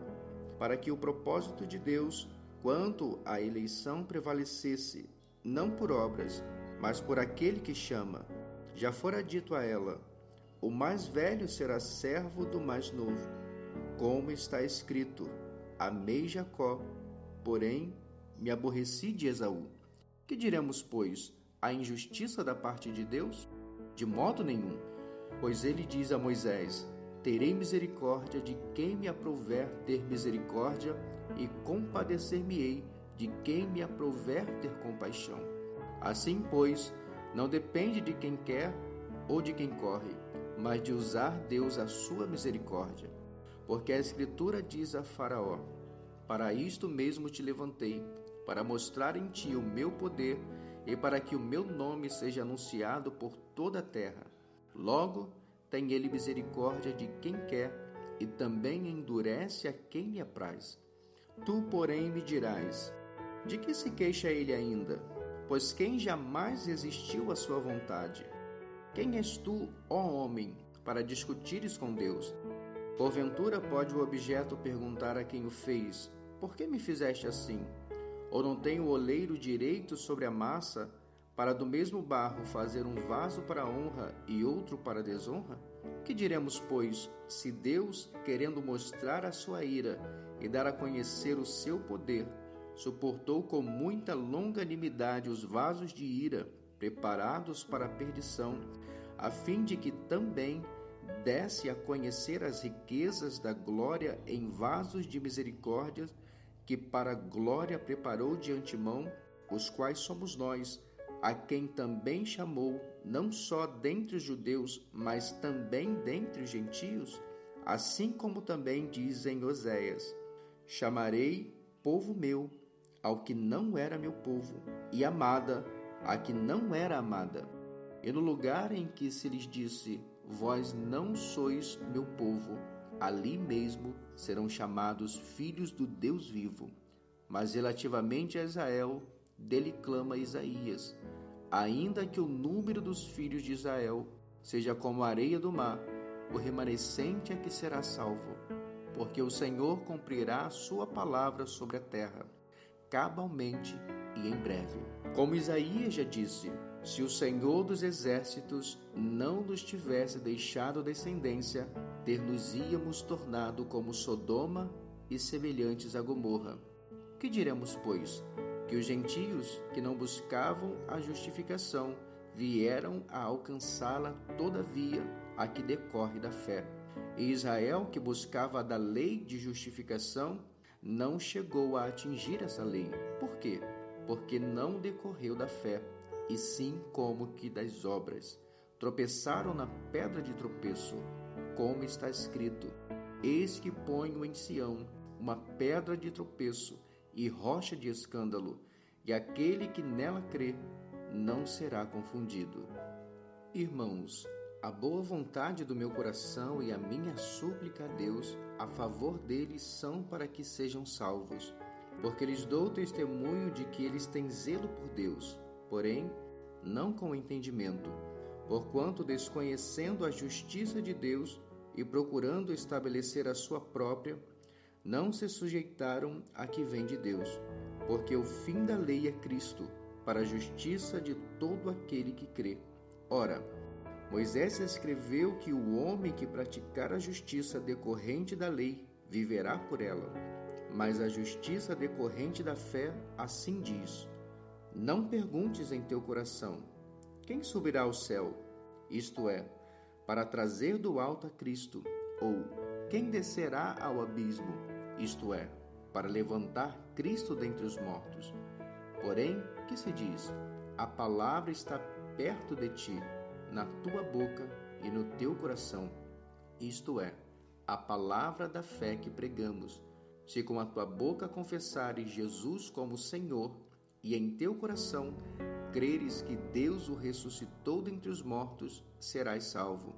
para que o propósito de Deus, quanto à eleição, prevalecesse, não por obras, mas por aquele que chama. Já fora dito a ela: o mais velho será servo do mais novo. Como está escrito: amei Jacó, porém me aborreci de Esaú. Que diremos, pois, a injustiça da parte de Deus? De modo nenhum. Pois ele diz a Moisés: terei misericórdia de quem me aprouver ter misericórdia, e compadecer-me-ei de quem me aprouver ter compaixão. Assim, pois, não depende de quem quer ou de quem corre, mas de usar Deus a sua misericórdia. Porque a Escritura diz a Faraó: para isto mesmo te levantei, para mostrar em ti o meu poder e para que o meu nome seja anunciado por toda a terra. Logo, tem ele misericórdia de quem quer e também endurece a quem lhe apraz. Tu, porém, me dirás: de que se queixa ele ainda? Pois quem jamais resistiu à sua vontade? Quem és tu, ó homem, para discutires com Deus? Porventura pode o objeto perguntar a quem o fez: por que me fizeste assim? Ou não tem o oleiro direito sobre a massa, para do mesmo barro fazer um vaso para honra e outro para desonra? Que diremos, pois, se Deus, querendo mostrar a sua ira e dar a conhecer o seu poder, suportou com muita longanimidade os vasos de ira, preparados para a perdição, a fim de que também desse a conhecer as riquezas da glória em vasos de misericórdia, que para a glória preparou de antemão, os quais somos nós, a quem também chamou, não só dentre os judeus, mas também dentre os gentios? Assim como também diz em Oséias: chamarei povo meu ao que não era meu povo, e amada a que não era amada. E no lugar em que se lhes disse: vós não sois meu povo, ali mesmo serão chamados filhos do Deus vivo. Mas relativamente a Israel, dele clama Isaías: ainda que o número dos filhos de Israel seja como a areia do mar, o remanescente é que será salvo, porque o Senhor cumprirá a sua palavra sobre a terra, cabalmente e em breve. Como Isaías já disse: se o Senhor dos exércitos não nos tivesse deixado descendência, ter-nos-íamos tornado como Sodoma e semelhantes a Gomorra. Que diremos, pois? Que os gentios que não buscavam a justificação vieram a alcançá-la, todavia, a que decorre da fé. E Israel, que buscava a da lei de justificação, não chegou a atingir essa lei. Por quê? Porque não decorreu da fé, e sim como que das obras. Tropeçaram na pedra de tropeço, como está escrito: eis que ponho em Sião uma pedra de tropeço e rocha de escândalo, e aquele que nela crê não será confundido. Irmãos, a boa vontade do meu coração e a minha súplica a Deus a favor deles são para que sejam salvos, porque lhes dou testemunho de que eles têm zelo por Deus. Porém, não com entendimento, porquanto, desconhecendo a justiça de Deus e procurando estabelecer a sua própria, não se sujeitaram à que vem de Deus, porque o fim da lei é Cristo, para a justiça de todo aquele que crê. Ora, Moisés escreveu que o homem que praticar a justiça decorrente da lei viverá por ela. Mas a justiça decorrente da fé assim diz: não perguntes em teu coração: quem subirá ao céu? Isto é, para trazer do alto a Cristo, ou quem descerá ao abismo? Isto é, para levantar Cristo dentre os mortos. Porém, que se diz? A palavra está perto de ti, na tua boca e no teu coração. Isto é, a palavra da fé que pregamos. Se com a tua boca confessares Jesus como Senhor, e em teu coração creres que Deus o ressuscitou dentre os mortos, serás salvo.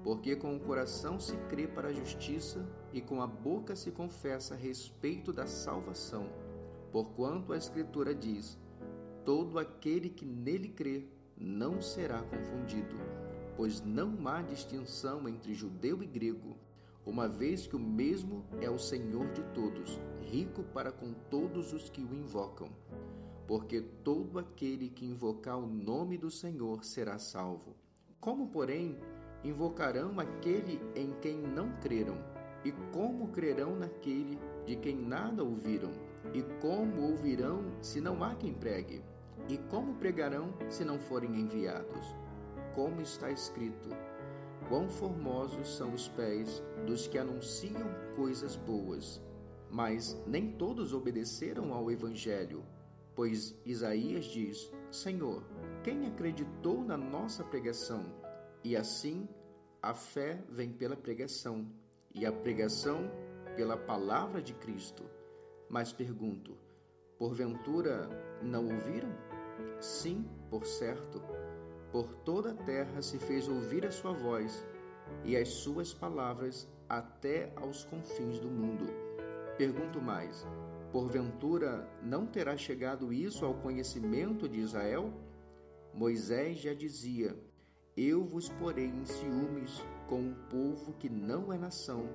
Porque com o coração se crê para a justiça, e com a boca se confessa a respeito da salvação. Porquanto a Escritura diz: todo aquele que nele crê não será confundido, pois não há distinção entre judeu e grego, uma vez que o mesmo é o Senhor de todos, rico para com todos os que o invocam. Porque todo aquele que invocar o nome do Senhor será salvo. Como, porém, invocarão aquele em quem não creram? E como crerão naquele de quem nada ouviram? E como ouvirão se não há quem pregue? E como pregarão se não forem enviados? Como está escrito: quão formosos são os pés dos que anunciam coisas boas. Mas nem todos obedeceram ao Evangelho, pois Isaías diz: Senhor, quem acreditou na nossa pregação? E assim, a fé vem pela pregação, e a pregação pela palavra de Cristo. Mas pergunto: porventura não ouviram? Sim, por certo. Por toda a terra se fez ouvir a sua voz, e as suas palavras até aos confins do mundo. Pergunto mais: porventura não terá chegado isso ao conhecimento de Israel? Moisés já dizia: eu vos porei em ciúmes com um povo que não é nação,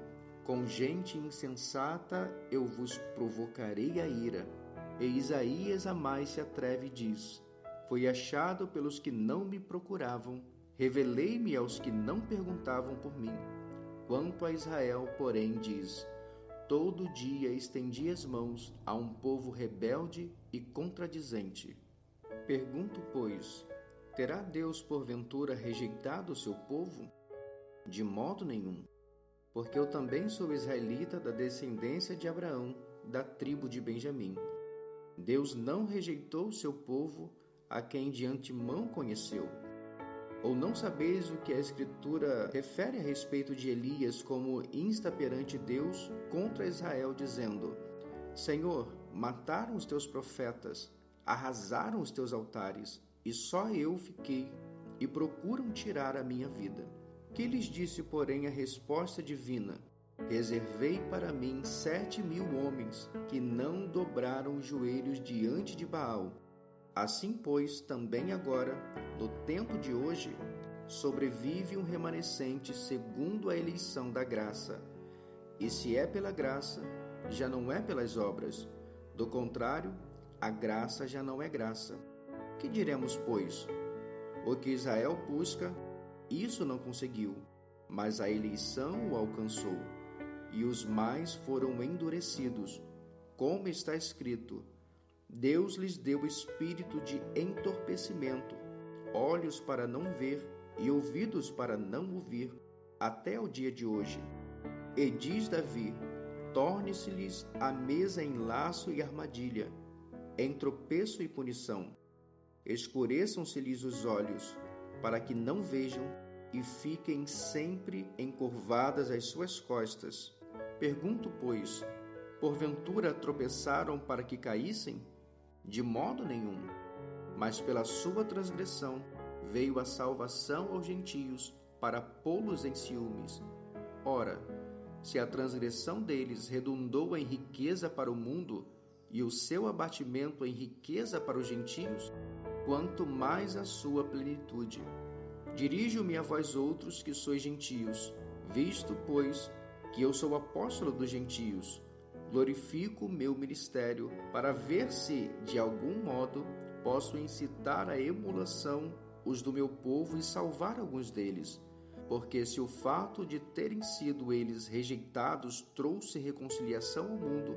com gente insensata eu vos provocarei a ira. E Isaías a mais se atreve e diz: fui achado pelos que não me procuravam, revelei-me aos que não perguntavam por mim. Quanto a Israel, porém, diz: todo dia estendi as mãos a um povo rebelde e contradizente. Pergunto, pois, terá Deus porventura rejeitado o seu povo? De modo nenhum, porque eu também sou israelita da descendência de Abraão, da tribo de Benjamim. Deus não rejeitou o seu povo, a quem de antemão conheceu. Ou não sabeis o que a Escritura refere a respeito de Elias como insta perante Deus contra Israel, dizendo: Senhor, mataram os teus profetas, arrasaram os teus altares, e só eu fiquei, e procuram tirar a minha vida. Que lhes disse, porém, a resposta divina? Reservei para mim 7.000 homens que não dobraram os joelhos diante de Baal. Assim, pois, também agora, no tempo de hoje, sobrevive um remanescente segundo a eleição da graça. E se é pela graça, já não é pelas obras. Do contrário, a graça já não é graça. Que diremos, pois? O que Israel busca, isso não conseguiu, mas a eleição o alcançou. E os mais foram endurecidos, como está escrito: Deus lhes deu espírito de entorpecimento, olhos para não ver e ouvidos para não ouvir, até o dia de hoje. E diz Davi: torne-se-lhes a mesa em laço e armadilha, em tropeço e punição. Escureçam-se-lhes os olhos, para que não vejam, e fiquem sempre encurvadas as suas costas. Pergunto, pois, porventura tropeçaram para que caíssem? De modo nenhum. Mas pela sua transgressão veio a salvação aos gentios, para pô-los em ciúmes. Ora, se a transgressão deles redundou em riqueza para o mundo, e o seu abatimento em riqueza para os gentios, quanto mais a sua plenitude. Dirijo-me a vós outros que sois gentios, visto, pois, que eu sou apóstolo dos gentios. Glorifico o meu ministério para ver se, de algum modo, posso incitar à emulação os do meu povo e salvar alguns deles. Porque se o fato de terem sido eles rejeitados trouxe reconciliação ao mundo,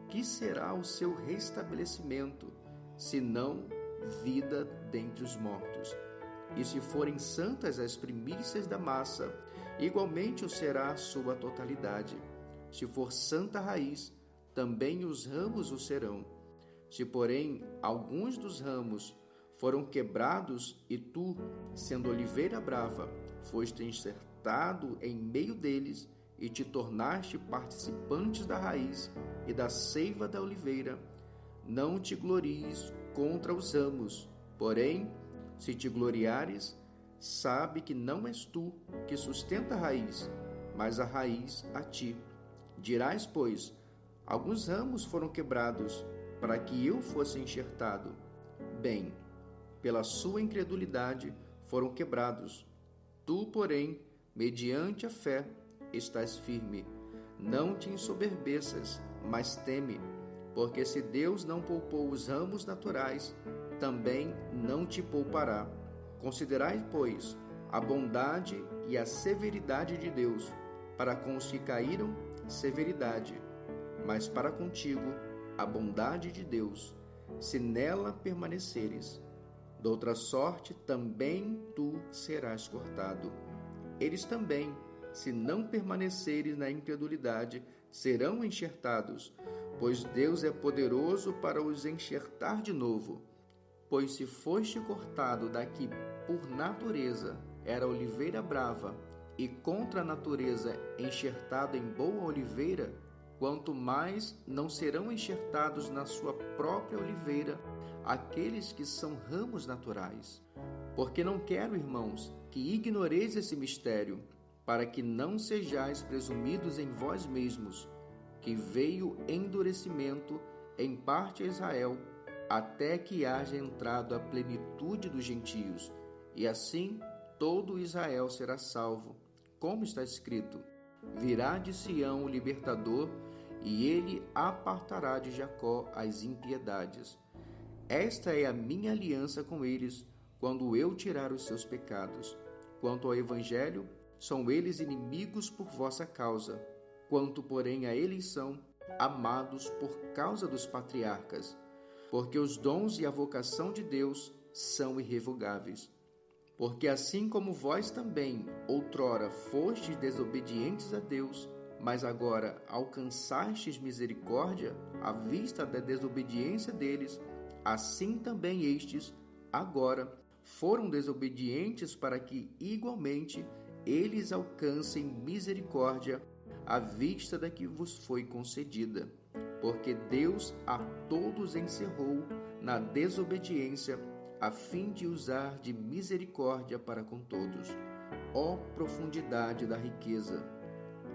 que será o seu restabelecimento, senão vida dentre os mortos? E se forem santas as primícias da massa, igualmente o será a sua totalidade. Se for santa a raiz, também os ramos o serão. Se, porém, alguns dos ramos foram quebrados e tu, sendo oliveira brava, foste enxertado em meio deles e te tornaste participantes da raiz e da seiva da oliveira, não te glories contra os ramos. Porém, se te gloriares, sabe que não és tu que sustenta a raiz, mas a raiz a ti. Dirás, pois, alguns ramos foram quebrados para que eu fosse enxertado. Bem, pela sua incredulidade foram quebrados. Tu, porém, mediante a fé, estás firme. Não te ensoberbeças, mas teme, porque se Deus não poupou os ramos naturais, também não te poupará. Considerai, pois, a bondade e a severidade de Deus. Para com os que caíram, severidade, mas para contigo, a bondade de Deus, se nela permaneceres. Doutra sorte, também tu serás cortado. Eles também, se não permaneceres na incredulidade, serão enxertados, pois Deus é poderoso para os enxertar de novo. Pois se foste cortado da que por natureza era oliveira brava, e contra a natureza enxertado em boa oliveira, quanto mais não serão enxertados na sua própria oliveira aqueles que são ramos naturais. Porque não quero, irmãos, que ignoreis esse mistério, para que não sejais presumidos em vós mesmos, que veio endurecimento em parte a Israel, até que haja entrado a plenitude dos gentios, e assim todo Israel será salvo. Como está escrito: virá de Sião o libertador, e ele apartará de Jacó as impiedades. Esta é a minha aliança com eles, quando eu tirar os seus pecados. Quanto ao evangelho, são eles inimigos por vossa causa. Quanto, porém, à eleição, amados por causa dos patriarcas, porque os dons e a vocação de Deus são irrevogáveis. Porque assim como vós também, outrora, fostes desobedientes a Deus, mas agora alcançastes misericórdia à vista da desobediência deles, assim também estes, agora, foram desobedientes para que, igualmente, eles alcancem misericórdia à vista da que vos foi concedida. Porque Deus a todos encerrou na desobediência, a fim de usar de misericórdia para com todos. Ó profundidade da riqueza,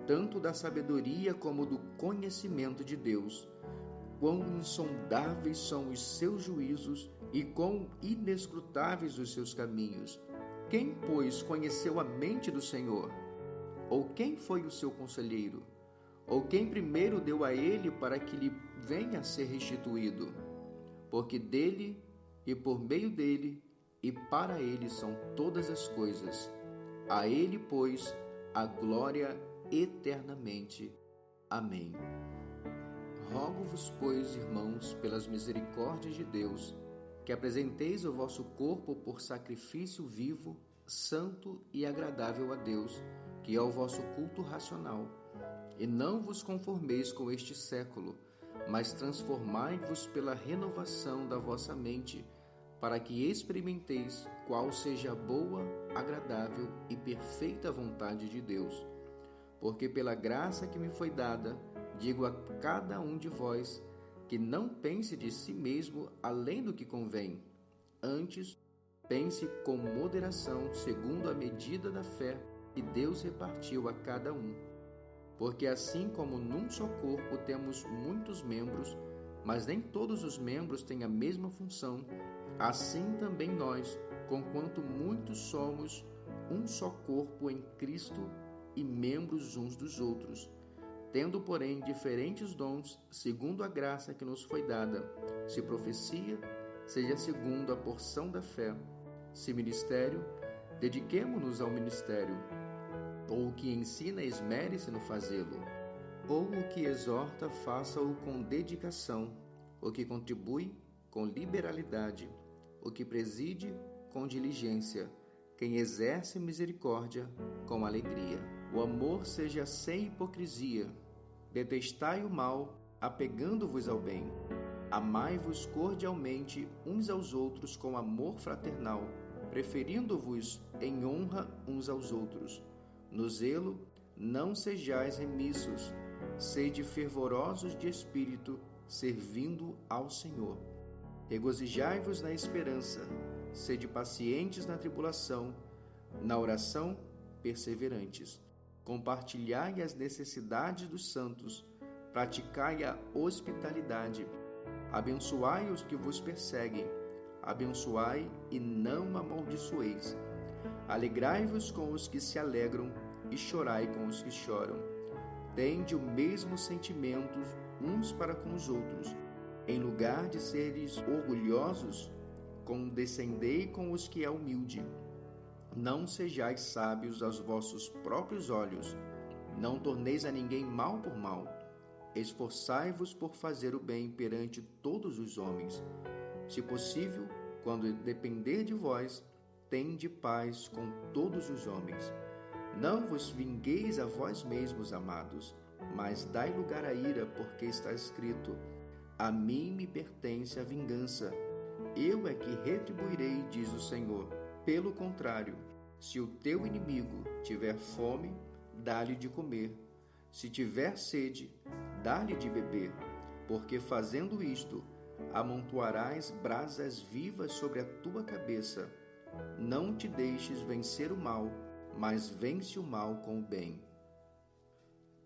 tanto da sabedoria como do conhecimento de Deus! Quão insondáveis são os seus juízos e quão inescrutáveis os seus caminhos! Quem, pois, conheceu a mente do Senhor? Ou quem foi o seu conselheiro? Ou quem primeiro deu a ele para que lhe venha a ser restituído? Porque dele, e por meio dele, e para ele são todas as coisas. A ele, pois, a glória eternamente. Amém. Rogo-vos, pois, irmãos, pelas misericórdias de Deus, que apresenteis o vosso corpo por sacrifício vivo, santo e agradável a Deus, que é o vosso culto racional. E não vos conformeis com este século, mas transformai-vos pela renovação da vossa mente, para que experimenteis qual seja a boa, agradável e perfeita vontade de Deus. Porque pela graça que me foi dada, digo a cada um de vós, que não pense de si mesmo além do que convém. Antes, pense com moderação, segundo a medida da fé que Deus repartiu a cada um. Porque assim como num só corpo temos muitos membros, mas nem todos os membros têm a mesma função, Assim também nós, conquanto muitos somos um só corpo em Cristo e membros uns dos outros, tendo, porém, diferentes dons, segundo a graça que nos foi dada. Se profecia, seja segundo a porção da fé. Se ministério, dediquemo-nos ao ministério. Ou o que ensina, esmere-se no fazê-lo. Ou o que exorta, faça-o com dedicação. O que contribui, com liberalidade. O que preside, com diligência. Quem exerce misericórdia, com alegria. O amor seja sem hipocrisia. Detestai o mal, apegando-vos ao bem. Amai-vos cordialmente uns aos outros com amor fraternal, preferindo-vos em honra uns aos outros. No zelo, não sejais remissos, sede fervorosos de espírito, servindo ao Senhor. Regozijai-vos na esperança, sede pacientes na tribulação, na oração, perseverantes. Compartilhai as necessidades dos santos, praticai a hospitalidade. Abençoai os que vos perseguem, abençoai e não amaldiçoeis. Alegrai-vos com os que se alegram e chorai com os que choram. Tende o mesmo sentimento uns para com os outros. Em lugar de seres orgulhosos, condescendei com os que é humilde. Não sejais sábios aos vossos próprios olhos. Não torneis a ninguém mal por mal. Esforçai-vos por fazer o bem perante todos os homens. Se possível, quando depender de vós, tende paz com todos os homens. Não vos vingueis a vós mesmos, amados, mas dai lugar à ira, porque está escrito: a mim me pertence a vingança. Eu é que retribuirei, diz o Senhor. Pelo contrário, se o teu inimigo tiver fome, dá-lhe de comer. Se tiver sede, dá-lhe de beber, porque fazendo isto, amontoarás brasas vivas sobre a tua cabeça. Não te deixes vencer o mal, mas vence o mal com o bem.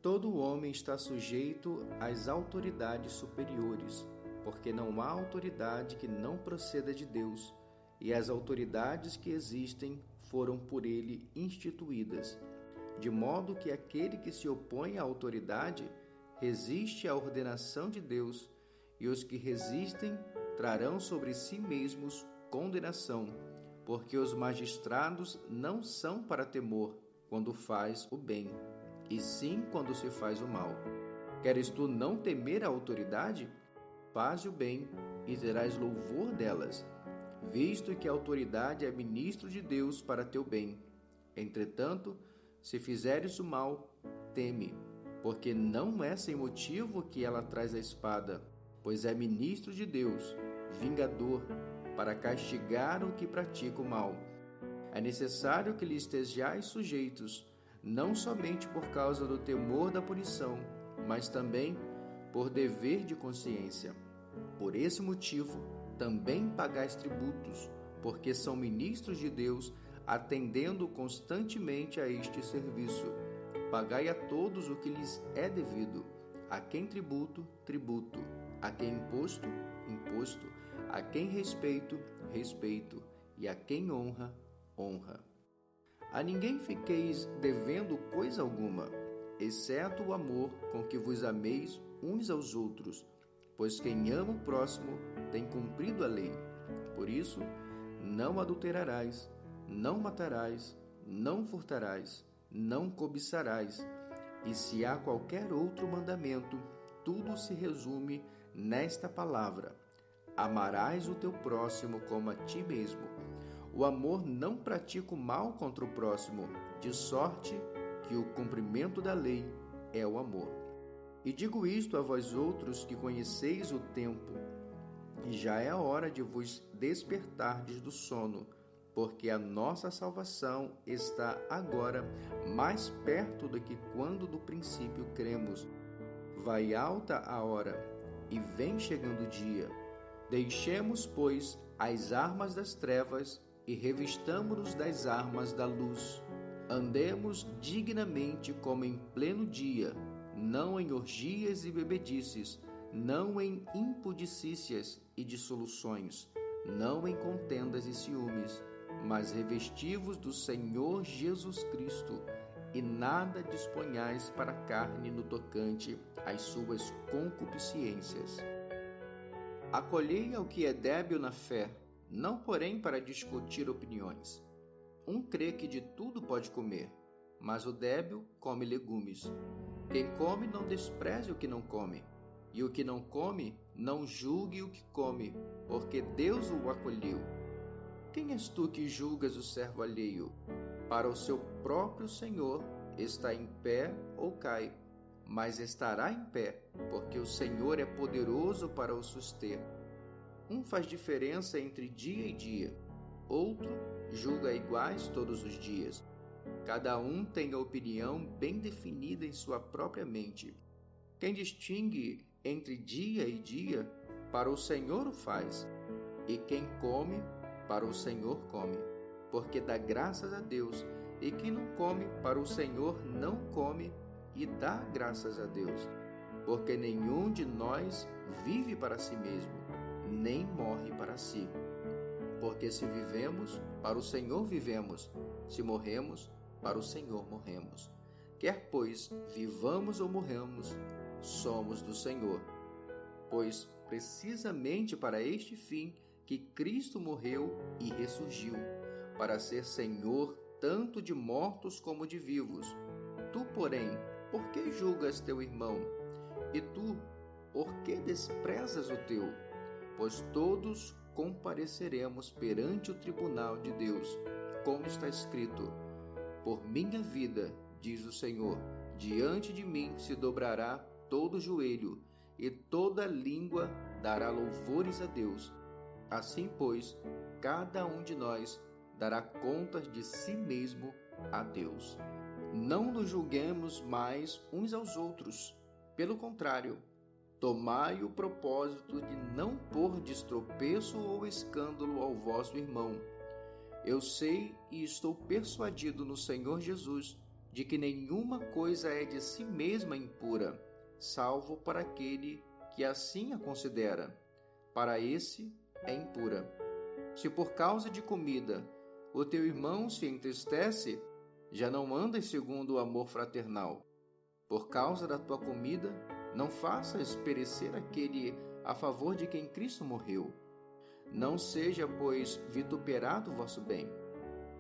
Todo homem está sujeito às autoridades superiores, porque não há autoridade que não proceda de Deus, e as autoridades que existem foram por ele instituídas, de modo que aquele que se opõe à autoridade resiste à ordenação de Deus, e os que resistem trarão sobre si mesmos condenação, porque os magistrados não são para temor quando faz o bem, e sim quando se faz o mal. Queres tu não temer a autoridade? Faze o bem e terás louvor delas, visto que a autoridade é ministro de Deus para teu bem. Entretanto, se fizeres o mal, teme, porque não é sem motivo que ela traz a espada, pois é ministro de Deus, vingador, para castigar o que pratica o mal. É necessário que lhe estejais sujeitos, não somente por causa do temor da punição, mas também por dever de consciência. Por esse motivo, também pagais tributos, porque são ministros de Deus, atendendo constantemente a este serviço. Pagai a todos o que lhes é devido. A quem tributo, tributo. A quem imposto, imposto. A quem respeito, respeito. E a quem honra, honra. A ninguém fiqueis devendo coisa alguma, exceto o amor com que vos ameis uns aos outros, pois quem ama o próximo tem cumprido a lei. Por isso, não adulterarás, não matarás, não furtarás, não cobiçarás. E se há qualquer outro mandamento, tudo se resume nesta palavra: amarás o teu próximo como a ti mesmo. O amor não pratica o mal contra o próximo, de sorte que o cumprimento da lei é o amor. E digo isto a vós outros que conheceis o tempo, e já é a hora de vos despertardes do sono, porque a nossa salvação está agora mais perto do que quando do princípio cremos. Vai alta a hora, e vem chegando o dia. Deixemos, pois, as armas das trevas e revistamo-nos das armas da luz. Andemos dignamente como em pleno dia, não em orgias e bebedices, não em impudicícias e dissoluções, não em contendas e ciúmes, mas revesti-vos do Senhor Jesus Cristo, e nada disponhais para a carne no tocante às suas concupiscências. Acolhei ao que é débil na fé, não porém para discutir opiniões. Um crê que de tudo pode comer, mas o débil come legumes. Quem come não despreze o que não come, e o que não come não julgue o que come, porque Deus o acolheu. Quem és tu que julgas o servo alheio? Para o seu próprio Senhor está em pé ou cai, mas estará em pé, porque o Senhor é poderoso para o suster. Um faz diferença entre dia e dia, outro julga iguais todos os dias. Cada um tem a opinião bem definida em sua própria mente. Quem distingue entre dia e dia, para o Senhor o faz, e quem come, para o Senhor come, porque dá graças a Deus, e quem não come, para o Senhor não come, e dá graças a Deus, porque nenhum de nós vive para si mesmo, nem morre para si. Porque se vivemos, para o Senhor vivemos, se morremos, para o Senhor morremos. Quer, pois, vivamos ou morramos, somos do Senhor. Pois precisamente para este fim que Cristo morreu e ressurgiu, para ser Senhor tanto de mortos como de vivos. Tu, porém, por que julgas teu irmão? E tu, por que desprezas o teu? Pois todos compareceremos perante o tribunal de Deus, como está escrito: por minha vida, diz o Senhor, diante de mim se dobrará todo joelho, e toda língua dará louvores a Deus. Assim, pois, cada um de nós dará contas de si mesmo a Deus. Não nos julguemos mais uns aos outros. Pelo contrário, tomai o propósito de não pôr tropeço ou escândalo ao vosso irmão. Eu sei e estou persuadido no Senhor Jesus de que nenhuma coisa é de si mesma impura, salvo para aquele que assim a considera. Para esse é impura. Se por causa de comida o teu irmão se entristece, já não andas segundo o amor fraternal. Por causa da tua comida, não faças perecer aquele a favor de quem Cristo morreu. Não seja, pois, vituperado o vosso bem,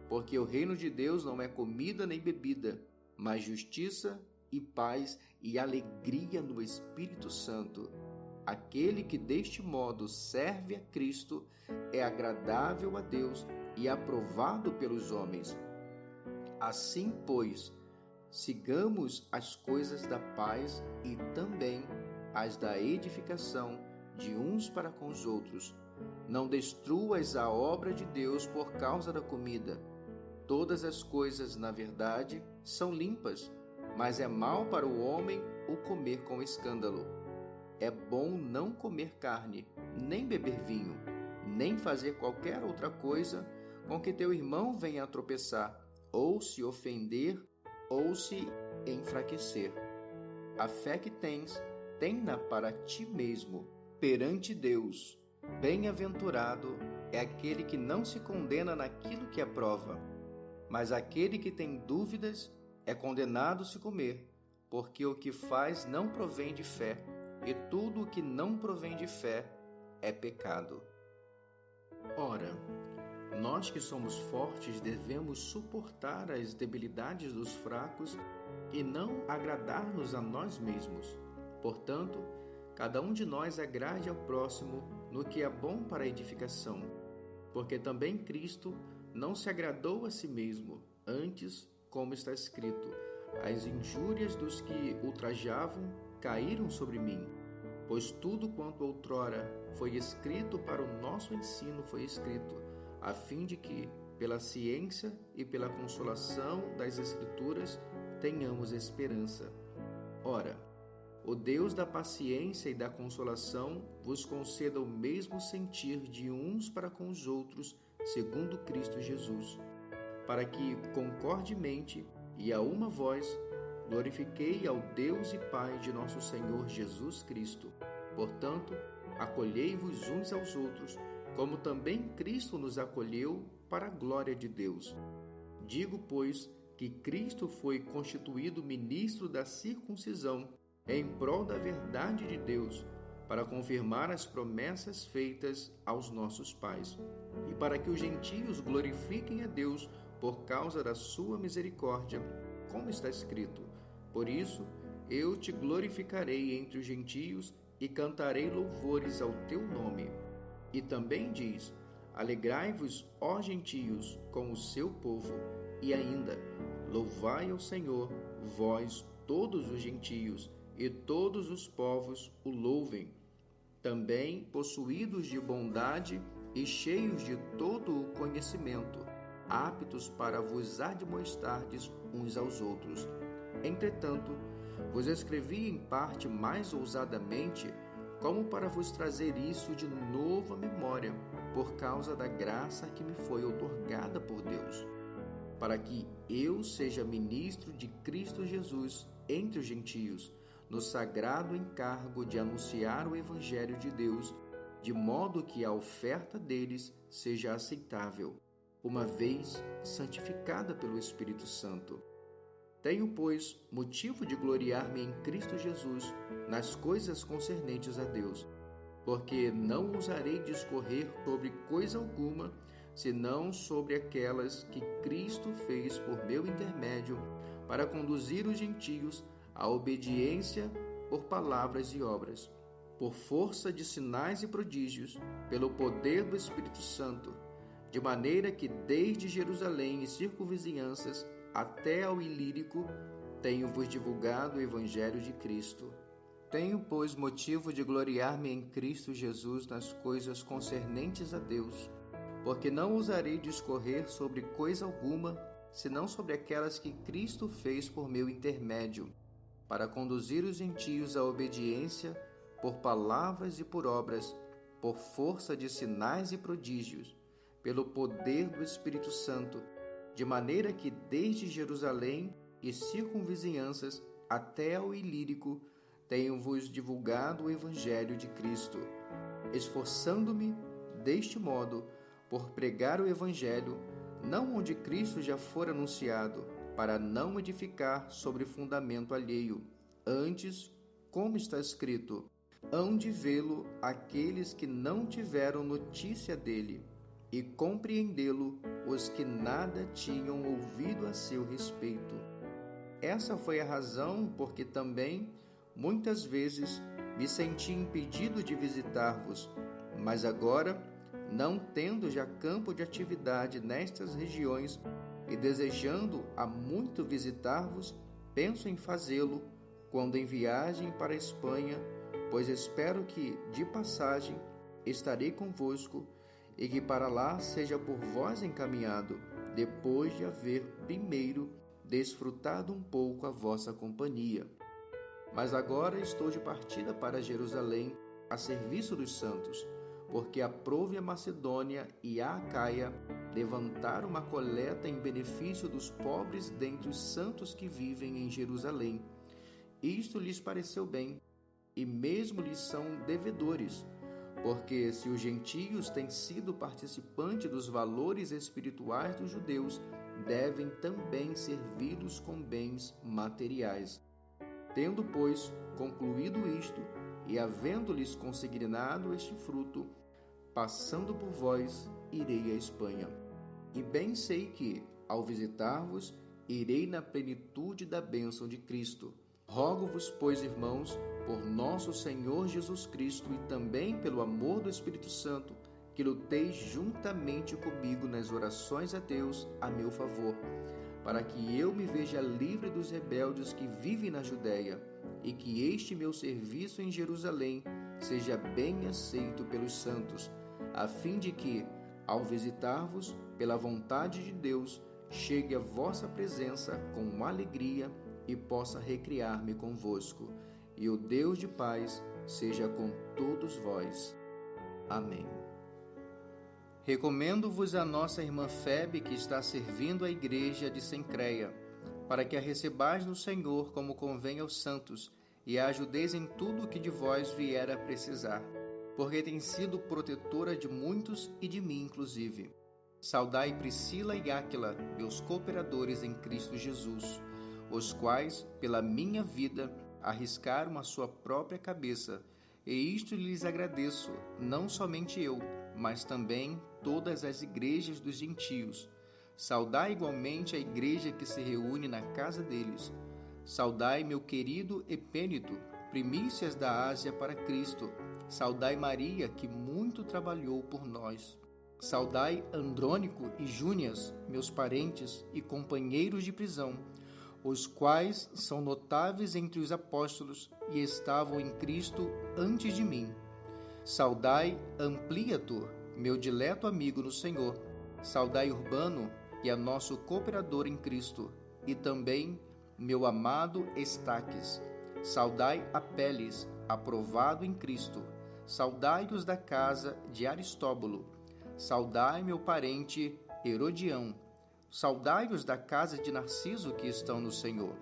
porque o reino de Deus não é comida nem bebida, mas justiça e paz e alegria no Espírito Santo. Aquele que deste modo serve a Cristo é agradável a Deus e aprovado pelos homens. Assim, pois, sigamos as coisas da paz e também as da edificação de uns para com os outros. Não destruas a obra de Deus por causa da comida. Todas as coisas, na verdade, são limpas, mas é mal para o homem o comer com escândalo. É bom não comer carne, nem beber vinho, nem fazer qualquer outra coisa com que teu irmão venha a tropeçar, ou se ofender, ou se enfraquecer. A fé que tens, tem-na para ti mesmo, perante Deus. Bem-aventurado é aquele que não se condena naquilo que aprova, mas aquele que tem dúvidas é condenado se comer, porque o que faz não provém de fé, e tudo o que não provém de fé é pecado. Ora, nós que somos fortes devemos suportar as debilidades dos fracos e não agradar-nos a nós mesmos. Portanto, cada um de nós agrade ao próximo no que é bom para a edificação, porque também Cristo não se agradou a si mesmo, antes, como está escrito, as injúrias dos que ultrajavam caíram sobre mim. Pois tudo quanto outrora foi escrito para o nosso ensino foi escrito, a fim de que, pela ciência e pela consolação das Escrituras, tenhamos esperança. Ora, o Deus da paciência e da consolação vos conceda o mesmo sentir de uns para com os outros, segundo Cristo Jesus, para que, concordemente e a uma voz, glorifiquei ao Deus e Pai de nosso Senhor Jesus Cristo. Portanto, acolhei-vos uns aos outros, como também Cristo nos acolheu para a glória de Deus. Digo, pois, que Cristo foi constituído ministro da circuncisão em prol da verdade de Deus, para confirmar as promessas feitas aos nossos pais, e para que os gentios glorifiquem a Deus por causa da sua misericórdia, como está escrito: por isso eu te glorificarei entre os gentios e cantarei louvores ao teu nome. E também diz: alegrai-vos, ó gentios, com o seu povo, e ainda: louvai ao Senhor, vós todos os gentios, e todos os povos o louvem. Também, possuídos de bondade e cheios de todo o conhecimento, aptos para vos admoestardes uns aos outros. Entretanto, vos escrevi em parte mais ousadamente, como para vos trazer isso de novo à memória, por causa da graça que me foi outorgada por Deus, para que eu seja ministro de Cristo Jesus entre os gentios, no sagrado encargo de anunciar o Evangelho de Deus, de modo que a oferta deles seja aceitável, uma vez santificada pelo Espírito Santo. Tenho, pois, motivo de gloriar-me em Cristo Jesus nas coisas concernentes a Deus, porque não ousarei discorrer sobre coisa alguma, senão sobre aquelas que Cristo fez por meu intermédio, para conduzir os gentios à obediência por palavras e obras, por força de sinais e prodígios, pelo poder do Espírito Santo, de maneira que desde Jerusalém e circunvizinhanças até ao Ilírico tenho-vos divulgado o Evangelho de Cristo. Tenho, pois, motivo de gloriar-me em Cristo Jesus nas coisas concernentes a Deus, porque não ousarei discorrer sobre coisa alguma, senão sobre aquelas que Cristo fez por meu intermédio, para conduzir os gentios à obediência por palavras e por obras, por força de sinais e prodígios, pelo poder do Espírito Santo, de maneira que desde Jerusalém e circunvizinhanças até ao Ilírico tenho-vos divulgado o Evangelho de Cristo, esforçando-me deste modo por pregar o Evangelho, não onde Cristo já for anunciado, para não edificar sobre fundamento alheio. Antes, como está escrito, hão de vê-lo aqueles que não tiveram notícia dele, e compreendê-lo os que nada tinham ouvido a seu respeito. Essa foi a razão porque também, muitas vezes, me senti impedido de visitar-vos, mas agora, não tendo já campo de atividade nestas regiões, e desejando há muito visitar-vos, penso em fazê-lo quando em viagem para a Espanha, pois espero que, de passagem, estarei convosco e que para lá seja por vós encaminhado, depois de haver primeiro desfrutado um pouco a vossa companhia. Mas agora estou de partida para Jerusalém, a serviço dos santos, porque aprouve a Macedônia e a Acaia levantar uma coleta em benefício dos pobres dentre os santos que vivem em Jerusalém. Isto lhes pareceu bem, e mesmo lhes são devedores, porque se os gentios têm sido participantes dos valores espirituais dos judeus, devem também servi-los com bens materiais. Tendo, pois, concluído isto, e havendo-lhes consignado este fruto, passando por vós, irei à Espanha. E bem sei que, ao visitar-vos, irei na plenitude da bênção de Cristo. Rogo-vos, pois, irmãos, por nosso Senhor Jesus Cristo e também pelo amor do Espírito Santo, que luteis juntamente comigo nas orações a Deus a meu favor, para que eu me veja livre dos rebeldes que vivem na Judéia, e que este meu serviço em Jerusalém seja bem aceito pelos santos, a fim de que, ao visitar-vos, pela vontade de Deus, chegue à vossa presença com alegria e possa recriar-me convosco. E o Deus de paz seja com todos vós. Amém. Recomendo-vos a nossa irmã Febe, que está servindo a igreja de Cencreia, para que a recebais no Senhor como convém aos santos, e a ajudeis em tudo o que de vós vier a precisar. porque tem sido protetora de muitos e de mim inclusive. Saudai Priscila e Áquila, meus cooperadores em Cristo Jesus, os quais, pela minha vida, arriscaram a sua própria cabeça, e isto lhes agradeço, não somente eu, mas também todas as igrejas dos gentios. Saudai igualmente a igreja que se reúne na casa deles. Saudai meu querido Epêneto, primícias da Ásia para Cristo. Saudai Maria, que muito trabalhou por nós. Saudai Andrônico e Júnias, meus parentes e companheiros de prisão, os quais são notáveis entre os apóstolos e estavam em Cristo antes de mim. Saudai Ampliator, meu dileto amigo no Senhor. Saudai Urbano, que é nosso cooperador em Cristo, e também meu amado Estaques. Saudai Apeles, aprovado em Cristo. Saudai-os da casa de Aristóbulo. Saudai meu parente Herodião. Saudai-os da casa de Narciso que estão no Senhor.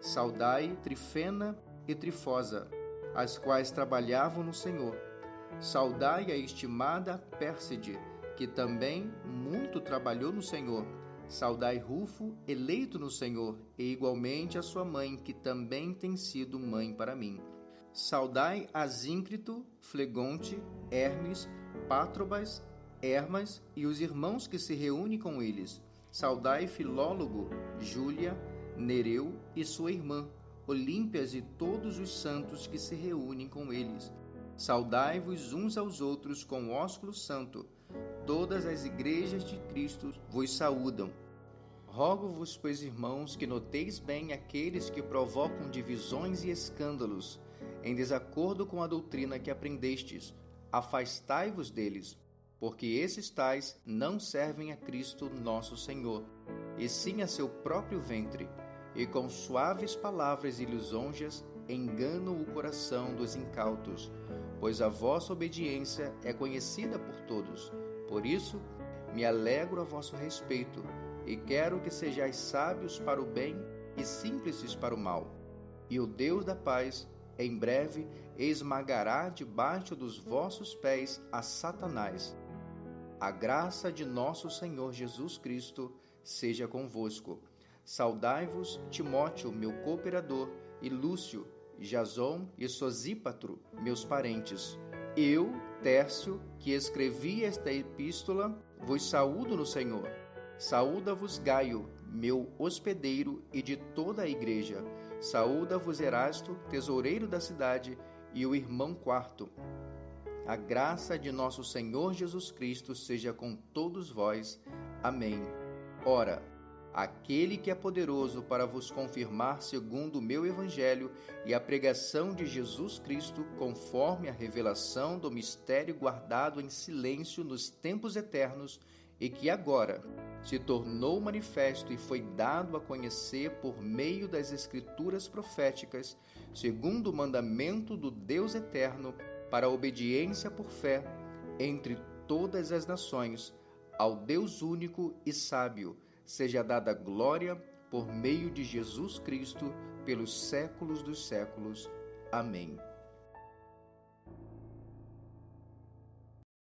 Saudai Trifena e Trifosa, as quais trabalhavam no Senhor. Saudai a estimada Pérside, que também muito trabalhou no Senhor. Saudai Rufo, eleito no Senhor, e igualmente a sua mãe, que também tem sido mãe para mim. Saudai Asíncrito, Flegonte, Hermes, Pátrobas, Hermas e os irmãos que se reúnem com eles. Saudai Filólogo, Júlia, Nereu e sua irmã, Olímpias e todos os santos que se reúnem com eles. Saudai-vos uns aos outros com ósculo santo. Todas as igrejas de Cristo vos saúdam. Rogo-vos, pois, irmãos, que noteis bem aqueles que provocam divisões e escândalos, em desacordo com a doutrina que aprendestes. Afastai-vos deles, porque esses tais não servem a Cristo nosso Senhor, e sim a seu próprio ventre, e com suaves palavras e lisonjas enganam o coração dos incautos, pois a vossa obediência é conhecida por todos. Por isso, me alegro a vosso respeito, e quero que sejais sábios para o bem e simples para o mal. E o Deus da paz, em breve, esmagará debaixo dos vossos pés a Satanás. A graça de nosso Senhor Jesus Cristo seja convosco. Saudai-vos Timóteo, meu cooperador, e Lúcio, Jason e Sosípatro, meus parentes. Eu, Tércio, que escrevi esta epístola, vos saúdo no Senhor. Saúda-vos Gaio, meu hospedeiro, e de toda a igreja. Saúda-vos Erasto, tesoureiro da cidade, e o irmão Quarto. A graça de nosso Senhor Jesus Cristo seja com todos vós. Amém. Ora, aquele que é poderoso para vos confirmar segundo o meu evangelho e a pregação de Jesus Cristo, conforme a revelação do mistério guardado em silêncio nos tempos eternos, e que agora se tornou manifesto e foi dado a conhecer por meio das Escrituras proféticas, segundo o mandamento do Deus eterno, para a obediência por fé entre todas as nações, ao Deus único e sábio, seja dada glória por meio de Jesus Cristo, pelos séculos dos séculos. Amém.